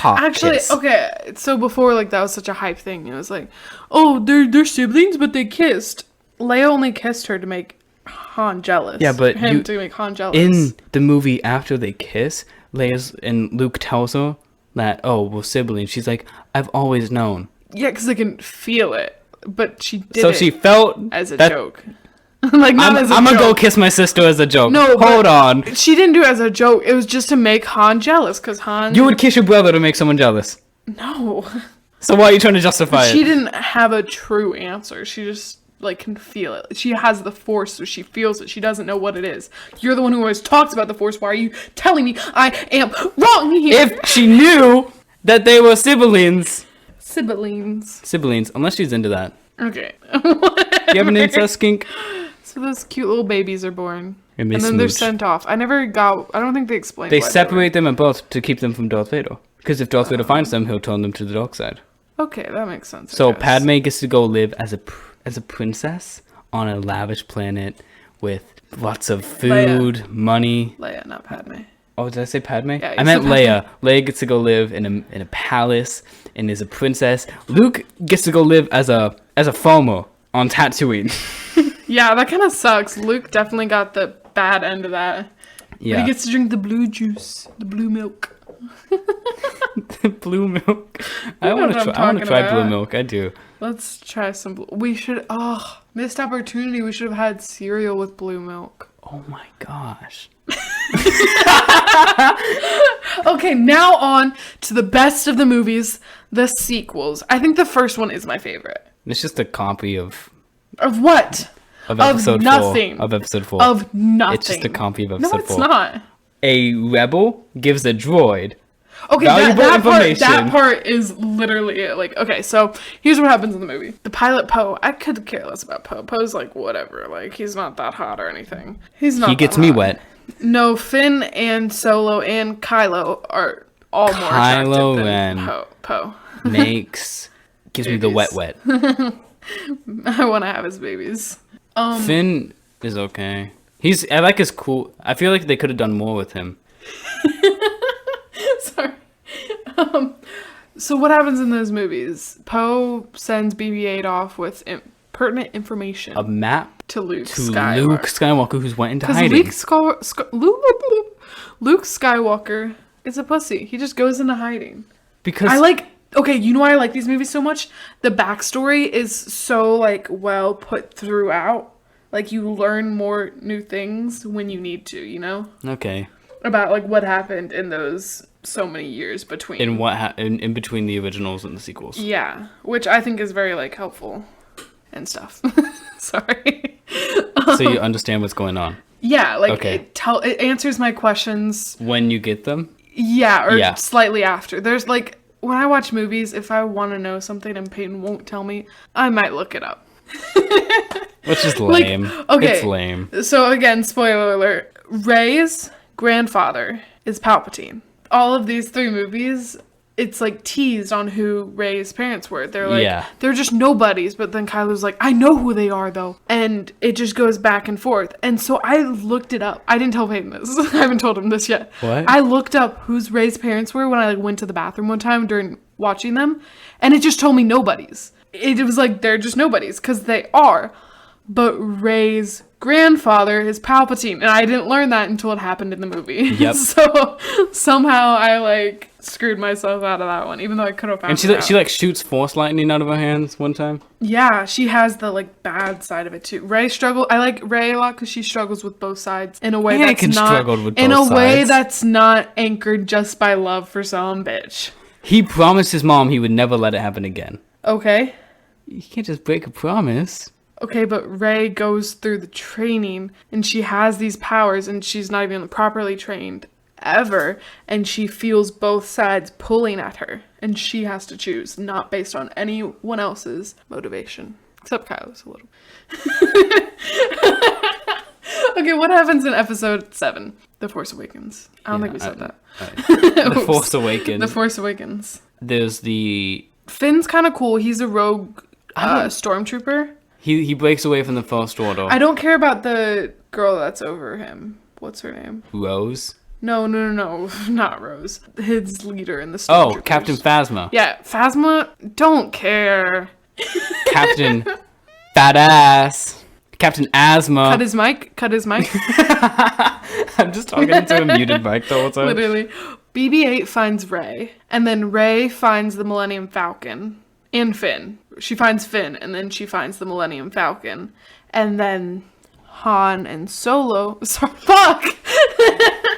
Actually, kiss. okay, so before, like, that was such a hype thing. It was like, oh, they're siblings, but they kissed. Leia only kissed her to make Han jealous. Yeah, but to make Han jealous. in the movie after they kiss, and Luke tells her that, oh, we're siblings. She's like, I've always known. Yeah, because I can feel it, but she did So it she felt as a that, joke. Like, not as a I'm joke. gonna go kiss my sister as a joke. No, hold but on. She didn't do it as a joke. It was just to make Han jealous, because Han... You would kiss your brother to make someone jealous. No. So why are you trying to justify it? She didn't have a true answer. She just, like, can feel it. She has the Force, so she feels it. She doesn't know what it is. You're the one who always talks about the Force. Why are you telling me I am wrong here? If she knew that they were siblings. Siblings. Unless she's into that. Okay. You have an incest kink? So those cute little babies are born. And then they're smooch. sent off. I don't think they explained They why separate them at birth to keep them from Darth Vader. Because if Darth Vader finds them, he'll turn them to the dark side. Okay, that makes sense. I So guess. Padme gets to go live as a princess on a lavish planet with lots of food, money. Leia, not Padme. Oh, did I say Padme? Yeah, you I meant said Padme. Leia. Leia gets to go live in a palace and is a princess. Luke gets to go live as a farmer on Tatooine. Yeah, that kind of sucks. Luke definitely got the bad end of that. Yeah. He gets to drink the blue juice, the blue milk. Blue milk. I know want what to I'm try. I want to talking try blue about. milk. I do. Let's try some blue. We should. Oh, missed opportunity. We should have had cereal with blue milk. Oh my gosh. Okay, now on to the best of the movies, the sequels. I think the first one is my favorite. It's just a copy of Of what? episode nothing. 4. Of episode 4. Of nothing. It's just a copy of No, episode it's 4. not. A rebel gives a droid Okay, valuable information. That part is literally it. Like, okay, so here's what happens in the movie. The pilot Poe, I could care less about Poe. Poe's like, whatever. Like, he's not that hot or anything. He's not He gets that me hot. wet. No, Finn and Solo and Kylo are all more Kylo attractive Ren. than Poe. Gives me the wet. I want to have his babies. Finn is okay. I like his cool. I feel like they could have done more with him. Sorry. So what happens in those movies? Poe sends BB-8 off with pertinent information A map to Luke to Skywalker. Luke Skywalker, who's went into Because hiding. Luke Skywalker is a pussy. He just goes into hiding. Because Okay, you know why I like these movies so much? The backstory is so, like, well put throughout. Like, you learn more new things when you need to, you know? okay. About, like, what happened in those so many years between. In between the originals and the sequels. Yeah, which I think is very, like, helpful and stuff. Sorry. So you understand what's going on. Yeah, like, Okay. it answers my questions. When you get them. Yeah, or Yeah. slightly after. There's, like, when I watch movies, if I want to know something and Peyton won't tell me, I might look it up. Which is lame. Okay. It's lame. So again, spoiler alert, Rey's grandfather is Palpatine. All of these 3 movies, it's like teased on who Rey's parents were. They're like, Yeah. they're just nobodies, but then Kylo's like, I know who they are though. And it just goes back and forth. And so I looked it up. I didn't tell Peyton this. I haven't told him this yet. What? I looked up whose Rey's parents were when I went to the bathroom one time during watching them. And it just told me nobodies. It was like, they're just nobodies, because they are. But Rey's grandfather is Palpatine, and I didn't learn that until it happened in the movie. Yep. So somehow I like screwed myself out of that one, even though I could have found And it out. she like shoots force lightning out of her hands one time. Yeah, she has the like bad side of it too. I like Rey a lot because she struggles with both sides in a way Anakin struggled with both way sides. that's not anchored just by love for some bitch. He promised his mom he would never let it happen again. Okay. You can't just break a promise. Okay, but Rey goes through the training and she has these powers and she's not even properly trained ever, and she feels both sides pulling at her and she has to choose, not based on anyone else's motivation. Except Kylo's a little. Okay, what happens in episode 7? The Force Awakens. I don't think we said that. The Oops. Force Awakens. The Force Awakens. There's the... Finn's kind of cool. He's a rogue stormtrooper. He breaks away from the First Order. I don't care about the girl that's over him. What's her name? Rose? No, not Rose. His leader in the Oh, stormtroopers. Captain Phasma. Yeah, Phasma. Don't care. Captain Fat Ass. Captain Asthma. Cut his mic. I'm just talking into a muted mic the whole time. Literally. BB-8 finds Rey, and then Rey finds the Millennium Falcon and Finn. She finds Finn, and then she finds the Millennium Falcon, and then Han and Solo. Sorry, fuck.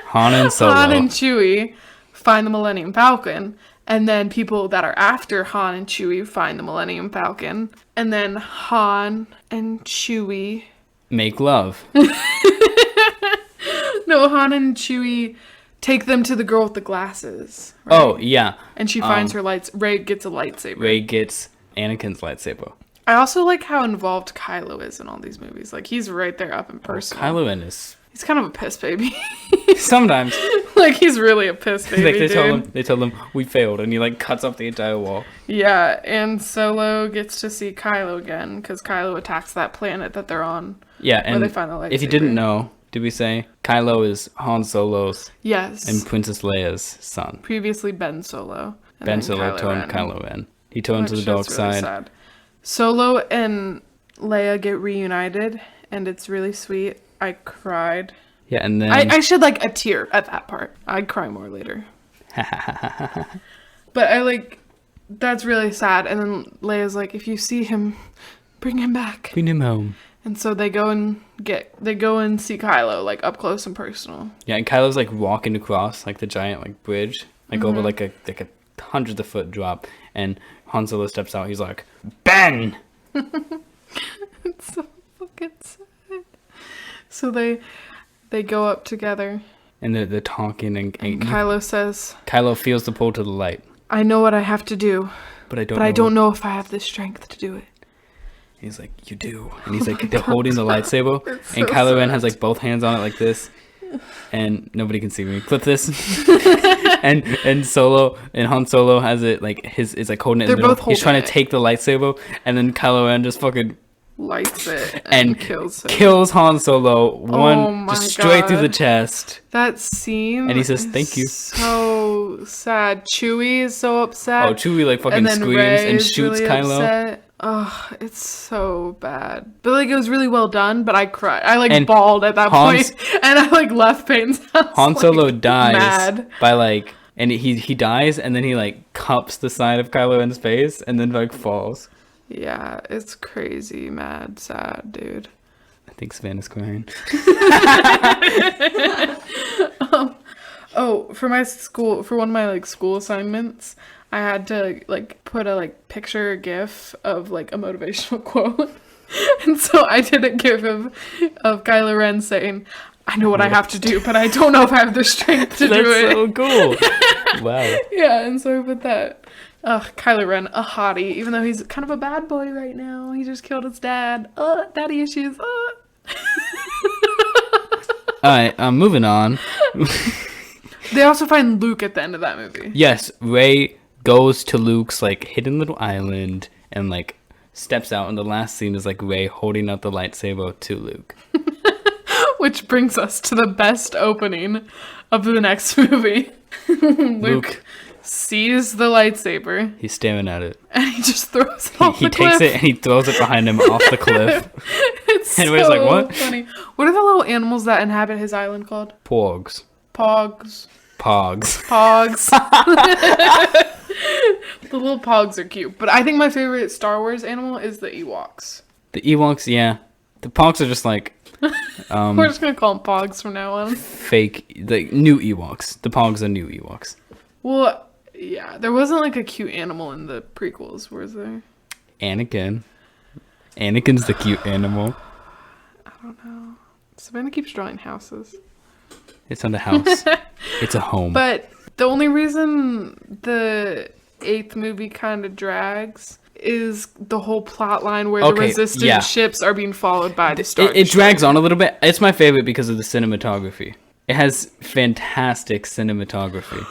Han and Solo. Han and Chewie find the Millennium Falcon, and then people that are after Han and Chewie find the Millennium Falcon, and then Han and Chewie. Make love. No, Han and Chewie take them to the girl with the glasses. Right? Oh, yeah. And she finds her lights. Rey gets a lightsaber. Rey gets Anakin's lightsaber. I also like how involved Kylo is in all these movies. Like, he's right there up in person. Kylo Ren is... He's kind of a piss baby. Sometimes. Like, he's really a piss baby, Like dude. they tell him we failed, and he like cuts up the entire wall. Yeah, and Solo gets to see Kylo again because Kylo attacks that planet that they're on. Yeah, and they find the lightsaber. if you didn't know, did we say Kylo is Han Solo's Yes. and Princess Leia's son? Previously Ben Solo. And Ben then Solo turned Kylo Ren. He turned to the which dark is really side. sad. Solo and Leia get reunited, and it's really sweet. I cried. Yeah, and then I shed like a tear at that part. I'd cry more later. But I like, that's really sad. And then Leia's like, if you see him, bring him back. bring him home. And so they go and see Kylo like up close and personal. Yeah, and Kylo's like walking across like the giant like bridge, like over like a hundreds of foot drop, and Han Solo steps out. He's like, Ben. It's so fucking sad. So they go up together. And they're talking, and Kylo says, Kylo feels the pull to the light. I know what I have to do, But I don't know if I have the strength to do it. He's like, you do. And he's like, they're holding the lightsaber. It's And so Kylo Ren sad. has like both hands on it like this. And nobody can see me. Clip this. and Solo, and Han Solo has it like is like holding it They're in the middle. both He's trying holding to it. take the lightsaber. And then Kylo Ren just fucking Lights it and kills him. kills Han Solo my just straight through the God. chest. That scene. And he says, is "Thank you." So sad. Chewie is so upset. Oh, Chewie like fucking and then screams Rey and is shoots really Kylo. Upset. Oh, it's so bad. But like it was really well done. But I cried. I like And bawled at that Han's- point, and I like left Payne's house. Han Solo like, dies mad. by like, and he dies, and then he like cups the side of Kylo Ren's face, and then like falls. Yeah, it's crazy, mad, sad, dude. I think Sven is crying. Oh, for my school, for one of my like school assignments, I had to like put a like picture or GIF of like a motivational quote, and so I did a GIF of Kylo Ren saying, "I know what I have to do, but I don't know if I have the strength to do That's it." so cool. Wow. Yeah, and so I put that. Ugh, Kylo Ren, a hottie, even though he's kind of a bad boy right now. He just killed his dad. Daddy issues. Alright, moving on. They also find Luke at the end of that movie. Yes, Rey goes to Luke's like hidden little island and like steps out, and the last scene is like Rey holding out the lightsaber to Luke. Which brings us to the best opening of the next movie. Luke sees the lightsaber He's staring at it. and he just throws it off He the takes cliff. it and he throws it behind him off the cliff. It's And so Rey's like, "What?" funny. What are the little animals that inhabit his island called? Porgs. Pogs. Pogs. Pogs. The little pogs are cute. But I think my favorite Star Wars animal is the Ewoks. The Ewoks, yeah. The Pogs are just like We're just going to call them pogs from now on. fake, the new Ewoks. The Pogs are new Ewoks. Well, yeah. There wasn't like a cute animal in the prequels, was there? Anakin. Anakin's the cute animal. I don't know. Savannah keeps drawing houses. It's not a house. It's a home. But the only reason the 8th movie kind of drags is the whole plot line where the Okay, resistance yeah. ships are being followed by the Star It drags on a little bit. It's my favorite because of the cinematography. It has fantastic cinematography.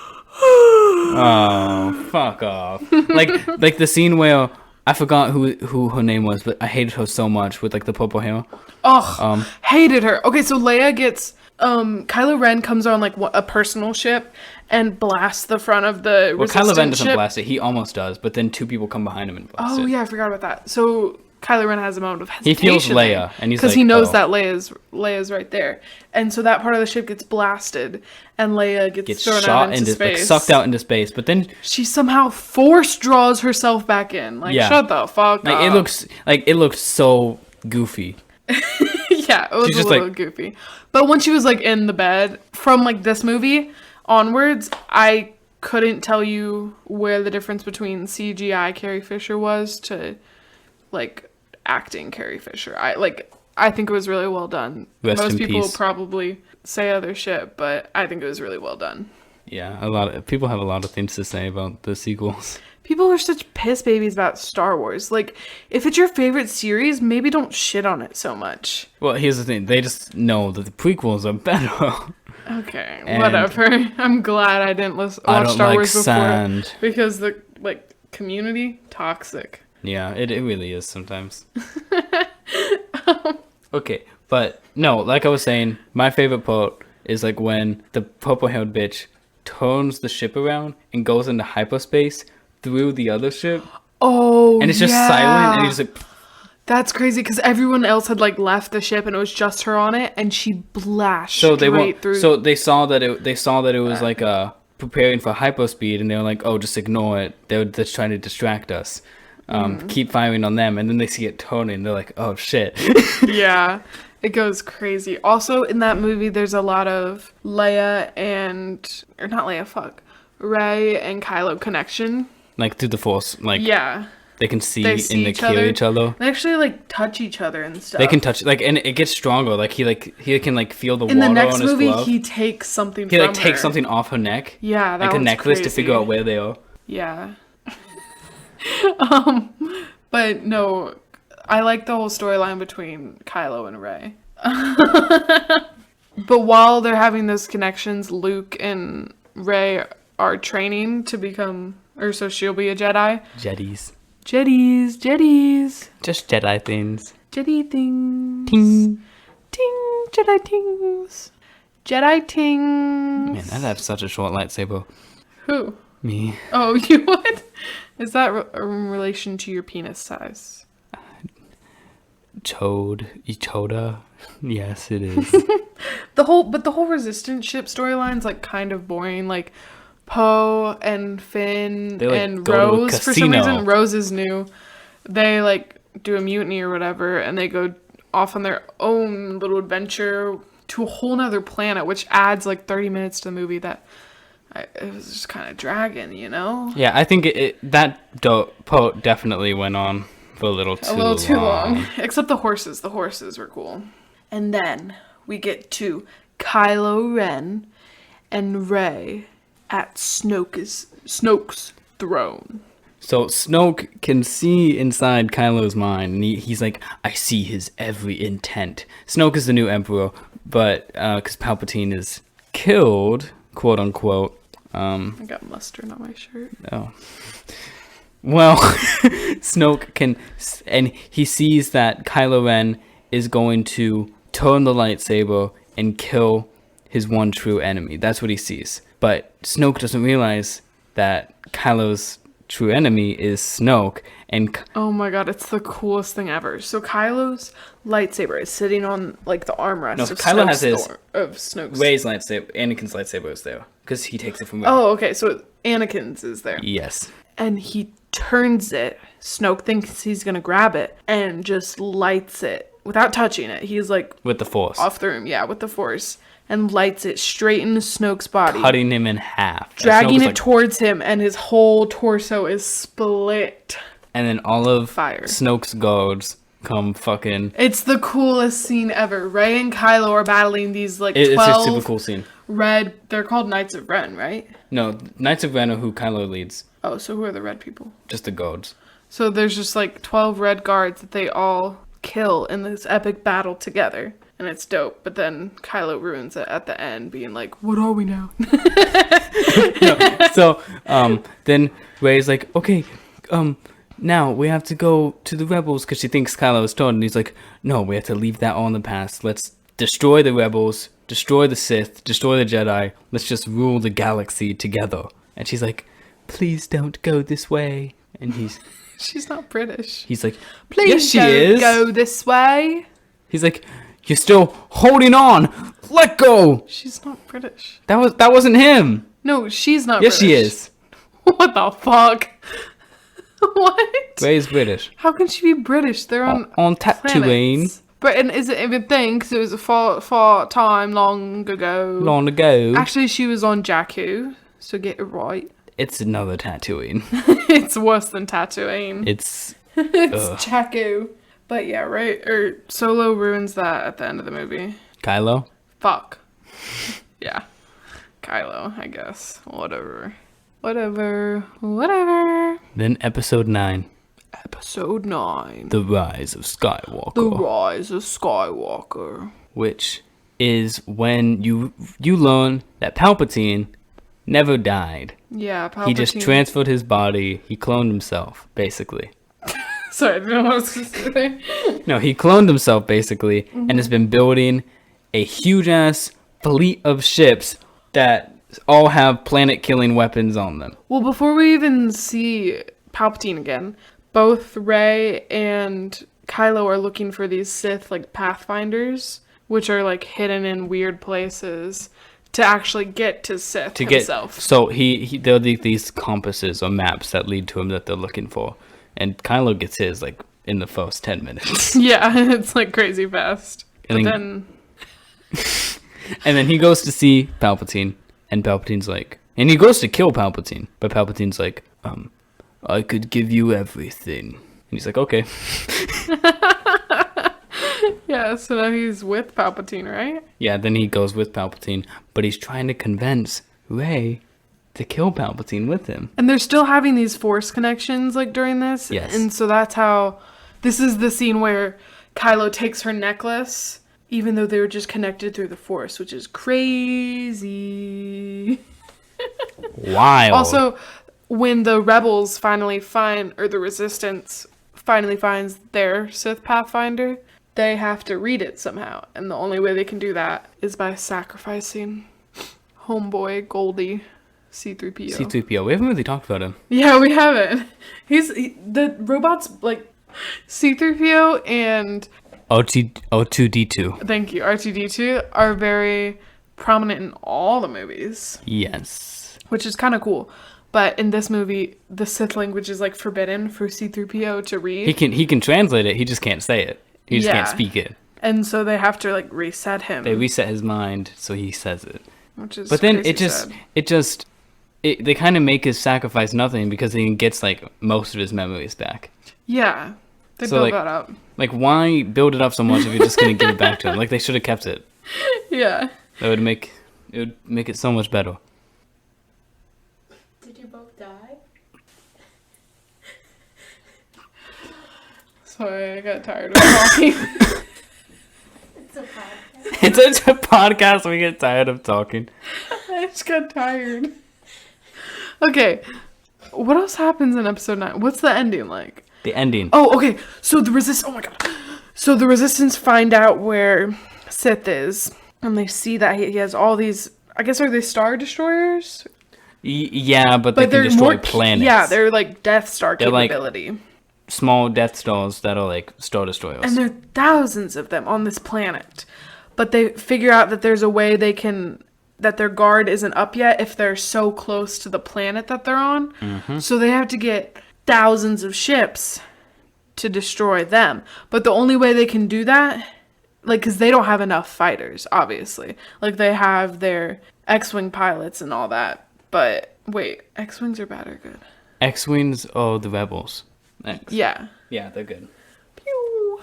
Oh, fuck off. Like the scene where I forgot who her name was, but I hated her so much with like the purple hair. Oh, hated her. Okay, so Leia gets Kylo Ren comes on like a personal ship and blasts the front of the Well, resistance Kylo Ren doesn't ship. blast it. He almost does, but then two people come behind him and blast it. Oh yeah, I forgot about that. So Kylo Ren has a moment of He hesitation. feels Leia, and he's because like, he knows "Oh." that Leia's right there, and so that part of the ship gets blasted, and Leia gets thrown out into space, like, sucked out into space. But then She somehow force draws herself back in. Like, Yeah. shut the fuck like up. it looks so goofy. Yeah, it was She's a just little like- goofy. But when she was like in the bed, from like this movie onwards, I couldn't tell you where the difference between CGI Carrie Fisher was to like acting Carrie Fisher. I think it was really well done. Rest Most in people peace. probably say other shit, but I think it was really well done. Yeah, a lot of people have a lot of things to say about the sequels. People are such piss babies about Star Wars. Like, if it's your favorite series, maybe don't shit on it so much. Well, here's the thing: they just know that the prequels are better. Okay, And whatever. I'm glad I didn't watch Star Wars before. Sand. Because the community, toxic. Yeah, it really is sometimes. Okay, but no, like I was saying, my favorite part is like when the purple-haired bitch turns the ship around and goes into hyperspace through the other ship. Oh, and it's just silent, and you're just like... That's crazy, because everyone else had left the ship, and it was just her on it, and she blasted straight through. So they saw that it was like preparing for hyperspeed, and they were like, "Oh, just ignore it. They're just trying to distract us. Keep firing on them." And then they see it turning, they're like, "Oh shit!" Yeah, it goes crazy. Also, in that movie, there's a lot of Rey and Kylo connection. Like through the Force, yeah. They can see and they kill each other. They actually touch each other and stuff. They can touch and it gets stronger. He can feel the in water the next on his movie, glove. he takes something. He takes something off her neck. Yeah, that like a necklace crazy. to figure out where they are. Yeah. But no, I like the whole storyline between Kylo and Rey. But while they're having those connections, Luke and Rey are training to become, so she'll be a Jedi. Jedis. Just Jedi things. Jedi things. Ting. Ting. Jedi things. Jedi tings. Man, I'd have such a short lightsaber. Who? Me. Oh, you would? Is that in relation to your penis size? Choda. Yes, it is. the whole Resistance ship storyline's kind of boring. Poe and Finn and Rose, for some reason Rose is new. They do a mutiny or whatever, and they go off on their own little adventure to a whole nother planet, which adds 30 minutes to the movie that it was just kind of dragging, Yeah, I think that part definitely went on for a little too long. Except the horses. The horses were cool. And then we get to Kylo Ren and Rey at Snoke's throne. So Snoke can see inside Kylo's mind, and he's like, I see his every intent. Snoke is the new emperor, but because Palpatine is killed, quote unquote. I got mustard on my shirt. Oh. Well, Snoke can, and he sees that Kylo Ren is going to turn the lightsaber and kill his one true enemy. That's what he sees. But Snoke doesn't realize that Kylo's true enemy is Snoke. And oh my god, it's the coolest thing ever. So Kylo's lightsaber is sitting on the armrest of Kylo has Snoke's. Rey's lightsaber. Anakin's lightsaber is there because he takes it from Rey. Oh, okay. So Anakin's is there. Yes. And he turns it. Snoke thinks he's gonna grab it and just lights it without touching it. He's with the Force off the room, with the Force, and lights it straight into Snoke's body, cutting him in half, dragging it towards him, and his whole torso is split. And then all of fire. Snoke's guards come fucking. It's the coolest scene ever. Rey and Kylo are battling these 12. It's a super cool scene. Red. They're called Knights of Ren, right? No, Knights of Ren are who Kylo leads. Oh, so who are the red people? Just the guards. So there's just 12 red guards that they all kill in this epic battle together. And it's dope. But then Kylo ruins it at the end, being like, what are we now? No, so then Rey's like, okay, now we have to go to the rebels because she thinks Kylo is turned. And he's like, no, we have to leave that all in the past. Let's destroy the rebels, destroy the Sith, destroy the Jedi. Let's just rule the galaxy together. And she's like, please don't go this way. And she's not British. He's like, please yes, she don't is. Go this way. He's like, you're still holding on. Let go. She's not British. That wasn't him. No, she's not British. Yes, she is. What the fuck? What? Rey's British. How can she be British? They're on Tatooine. But and is it even thing? Because it was a far time long ago. Long ago. Actually, she was on Jakku. So get it right. It's another Tatooine. It's worse than Tatooine. It's Jakku. But yeah, right. Or Solo ruins that at the end of the movie. Kylo. Fuck. Yeah. Kylo, I guess. Whatever. Then episode 9. Episode 9. The Rise of Skywalker. Which is when you learn that Palpatine never died. Yeah, Palpatine. He just transferred his body. He cloned himself, basically. Sorry, I didn't know what I was going to say. No, he cloned himself, basically, and has been building a huge-ass fleet of ships that all have planet-killing weapons on them. Well, before we even see Palpatine again, both Rey and Kylo are looking for these Sith, like, pathfinders, which are, like, hidden in weird places to actually get to Sith himself. So there are these compasses or maps that lead to him that they're looking for. And Kylo gets his, like, in the first 10 minutes. Yeah, it's, like, crazy fast. And then he goes to see Palpatine, and Palpatine's like... And he goes to kill Palpatine, but Palpatine's like, I could give you everything. And he's like, okay. Yeah, so now he's with Palpatine, right? Yeah, then he goes with Palpatine, but he's trying to convince Rey to kill Palpatine with him. And they're still having these Force connections, like, during this. Yes. And so that's how... This is the scene where Kylo takes her necklace, even though they were just connected through the Force, which is crazy. Wild. Also, when the rebels finally find, or the Resistance finally finds their Sith Pathfinder, they have to read it somehow. And the only way they can do that is by sacrificing homeboy Goldie C-3PO. C-3PO. We haven't really talked about him. Yeah, we haven't. The robots, like, C-3PO and... O2D2. Thank you. R2D2 are very prominent in all the movies. Yes. Which is kind of cool. But in this movie, the Sith language is, like, forbidden for C-3PO to read. He can translate it, he just can't say it. He just can't speak it. And so they have to, like, reset him. They reset his mind so he says it. Which is But then they kind of make his sacrifice nothing because he gets, like, most of his memories back. Yeah. They So, build like, that up. Like, why build it up so much if you're just going to give it back to him? Like, they should have kept it. Yeah. That would make it so much better. Did you both die? Sorry, I got tired of talking. It's a podcast. It's a podcast. We get tired of talking. I just got tired. Okay. What else happens in episode 9? What's the ending like? The ending. Oh, okay. So the Resistance... Oh, my God. So the Resistance find out where Sith is. And they see that he has all these... I guess, are they Star Destroyers? Yeah, but they can destroy planets. Yeah, they're like Death Star capability. Like small Death Stars that are like Star Destroyers. And there are thousands of them on this planet. But they figure out that there's a way they can... that their guard isn't up yet if they're so close to the planet that they're on. Mm-hmm. So they have to get thousands of ships to destroy them. But the only way they can do that, like, because they don't have enough fighters, obviously. Like, they have their X-Wing pilots and all that. But, wait, X-Wings are bad or good? X-Wings are the rebels. Yeah. Yeah, they're good. Pew.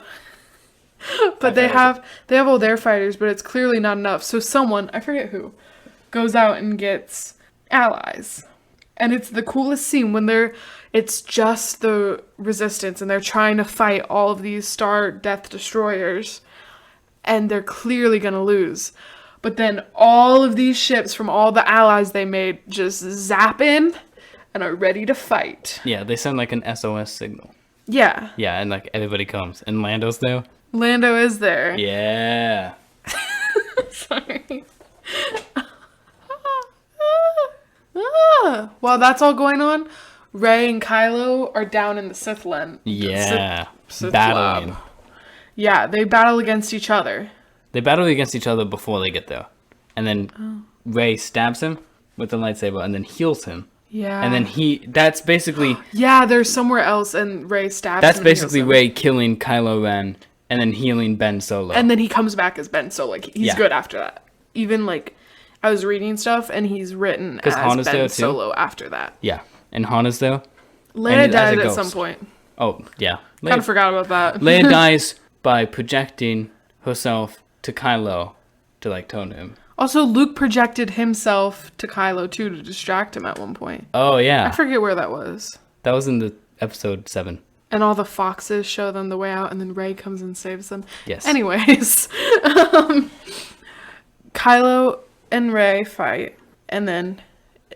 But they have all their fighters, but it's clearly not enough. So someone, I forget who, goes out and gets allies. And it's the coolest scene when it's just the Resistance and they're trying to fight all of these Star Death Destroyers. And they're clearly going to lose. But then all of these ships from all the allies they made just zap in and are ready to fight. Yeah, they send like an SOS signal. Yeah. Yeah, and like everybody comes. And Lando's there. Lando is there. Yeah. Sorry. While that's all going on, Rey and Kylo are down in the Sith land. Yeah. Sith battling. lab. Yeah, they battle against each other. They battle against each other before they get there. And then Rey stabs him with the lightsaber and then heals him. Yeah. And then that's basically... yeah, they're somewhere else and Rey stabs That's him. That's basically Rey killing Kylo Ren and then healing Ben Solo. And then he comes back as Ben Solo. Like, he's good after that. Even, like, I was reading stuff and he's written as Han is Ben there Solo after that. Yeah. And Han is there. Leia died at some point. Oh, yeah. Kind of forgot about that. Leia dies by projecting herself to Kylo to, like, tone him. Also, Luke projected himself to Kylo, too, to distract him at one point. Oh, yeah. I forget where that was. That was in the episode 7. And all the foxes show them the way out, and then Rey comes and saves them. Yes. Anyways. Kylo and Rey fight, and then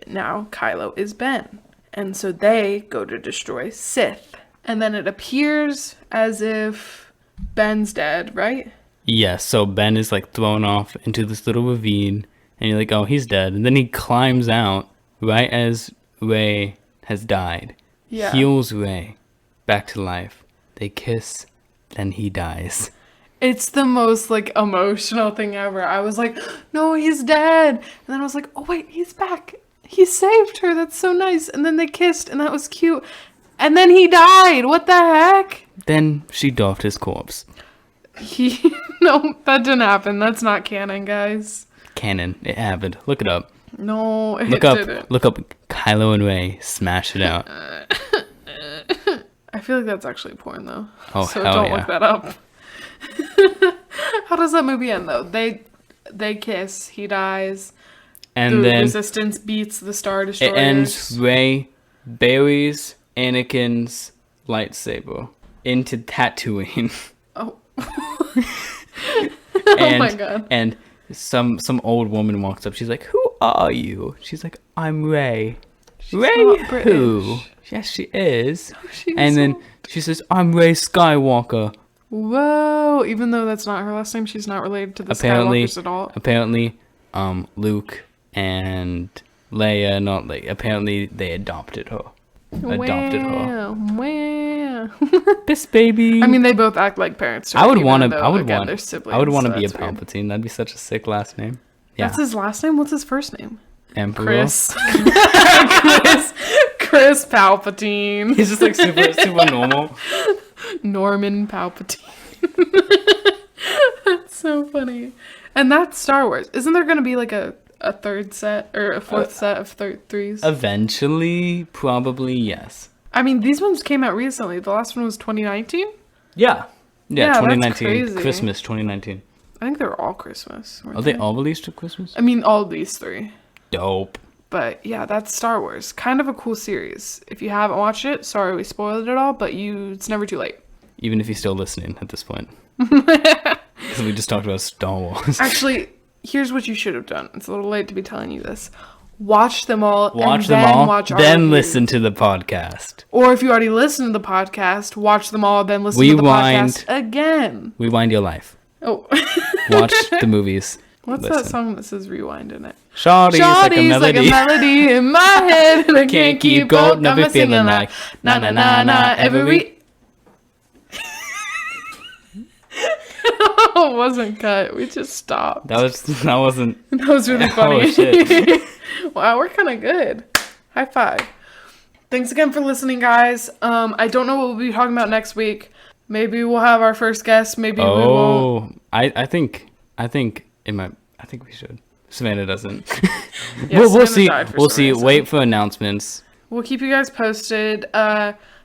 now Kylo is Ben. And so they go to destroy Sith. And then it appears as if Ben's dead, right? Yes, so Ben is like thrown off into this little ravine, and you're like, oh, he's dead. And then he climbs out right as Rey has died. Yeah. Heals Rey back to life. They kiss, then he dies. It's the most, like, emotional thing ever. I was like, no, he's dead. And then I was like, oh, wait, he's back. He saved her. That's so nice. And then they kissed, and that was cute. And then he died. What the heck? Then she doffed his corpse. No, that didn't happen. That's not canon, guys. Canon. It happened. Look it up. No, it Look up. didn't. Look up Kylo and Rey. Smash it out. I feel like that's actually porn, though. Oh, so hell don't yeah. look that up. How does that movie end, though? They kiss. He dies. And the then Resistance beats the Star Destroyers. it ends. Rey buries Anakin's lightsaber into Tatooine. Oh. And, oh my god. And some old woman walks up. She's like, "Who are you?" She's like, "I'm Rey." Rey not who? British. Yes, she is. She's And then so- she says, "I'm Rey Skywalker." Whoa. Even though that's not her last name, she's not related to the Apparently, Skywalkers at all. apparently, Luke and Leia, not like. Apparently, they adopted her. Wow. This baby. I mean, they both act like parents. To I her, would even want to. though, I would again, want. they're siblings, I would want to so be a that's weird. Palpatine. That'd be such a sick last name. Yeah. That's his last name? What's his first name? Emperor. Chris. Chris Palpatine. He's just like super normal. Norman Palpatine. That's so funny. And that's Star Wars. Isn't there going to be like a third set or a fourth set of threes? Eventually, probably yes. I mean, these ones came out recently. The last one was 2019. Yeah. Yeah, that's 2019. crazy. Christmas 2019. I think they were all Christmas. Are they all released at Christmas? I mean, all these three. Dope. But yeah, that's Star Wars. Kind of a cool series. If you haven't watched it, sorry we spoiled it all, but it's never too late. Even if you're still listening at this point. Because we just talked about Star Wars. Actually, here's what you should have done. It's a little late to be telling you this. Watch them all. Watch and them then all, watch our then review. listen to the podcast. Or if you already listened to the podcast, watch them all, then listen to the Rewind. podcast again. Rewind your life. Oh. Watch the movies. What's Listen. that song that says rewind in it? Shawty's like a Shawty's melody. like a melody in my head, and I can't keep up. I'm singing like na na na na every. Oh, it wasn't cut. We just stopped. That wasn't. That was really funny. Oh, shit. Wow, we're kind of good. High five. Thanks again for listening, guys. I don't know what we'll be talking about next week. Maybe we'll have our first guest. Maybe we won't. I think it might. I think we should. Savannah doesn't. Yeah, we'll Savannah see. died for We'll some see. reason. Wait for announcements. We'll keep you guys posted.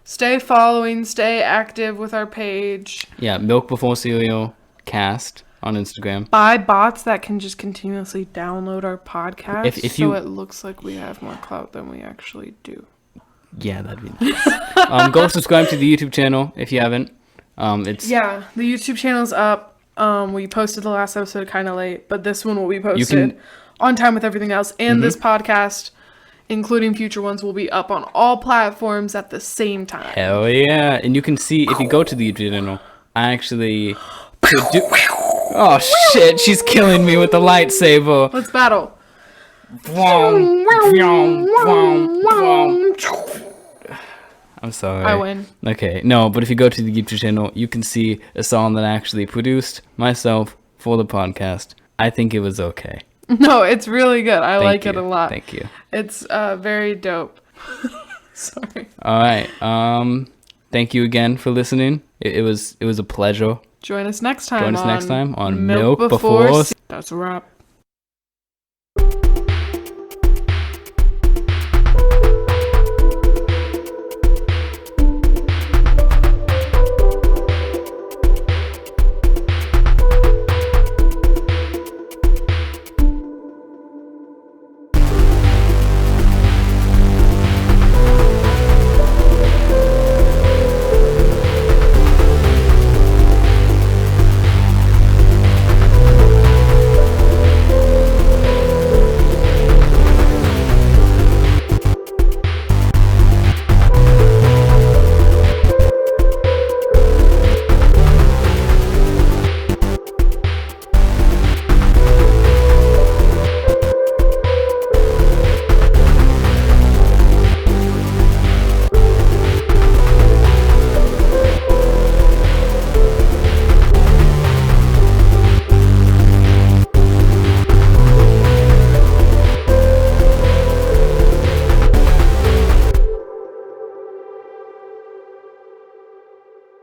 Stay following, stay active with our page. Yeah, Milk Before Cereal cast on Instagram. Buy bots that can just continuously download our podcast If so you- it looks like we have more clout than we actually do. Yeah, that'd be nice. Go subscribe to the YouTube channel if you haven't. It's Yeah, the YouTube channel's up. We posted the last episode kind of late, but this one will be posted can- on time with everything else. And this podcast, including future ones, will be up on all platforms at the same time. hell yeah, and you can see if you go to the YouTube channel. I actually. Oh shit! She's killing me with the lightsaber. Let's battle. Vroom, vroom, vroom, vroom. I'm sorry. I win. Okay, no, but if you go to the YouTube channel, you can see a song that I actually produced myself for the podcast. I think it was okay. No, it's really good. I like Thank it you. a lot. Thank you. It's very dope. Sorry. All right. Thank you again for listening. It was a pleasure. Join us next time. Join us next time on Milk Milk Before. That's a wrap.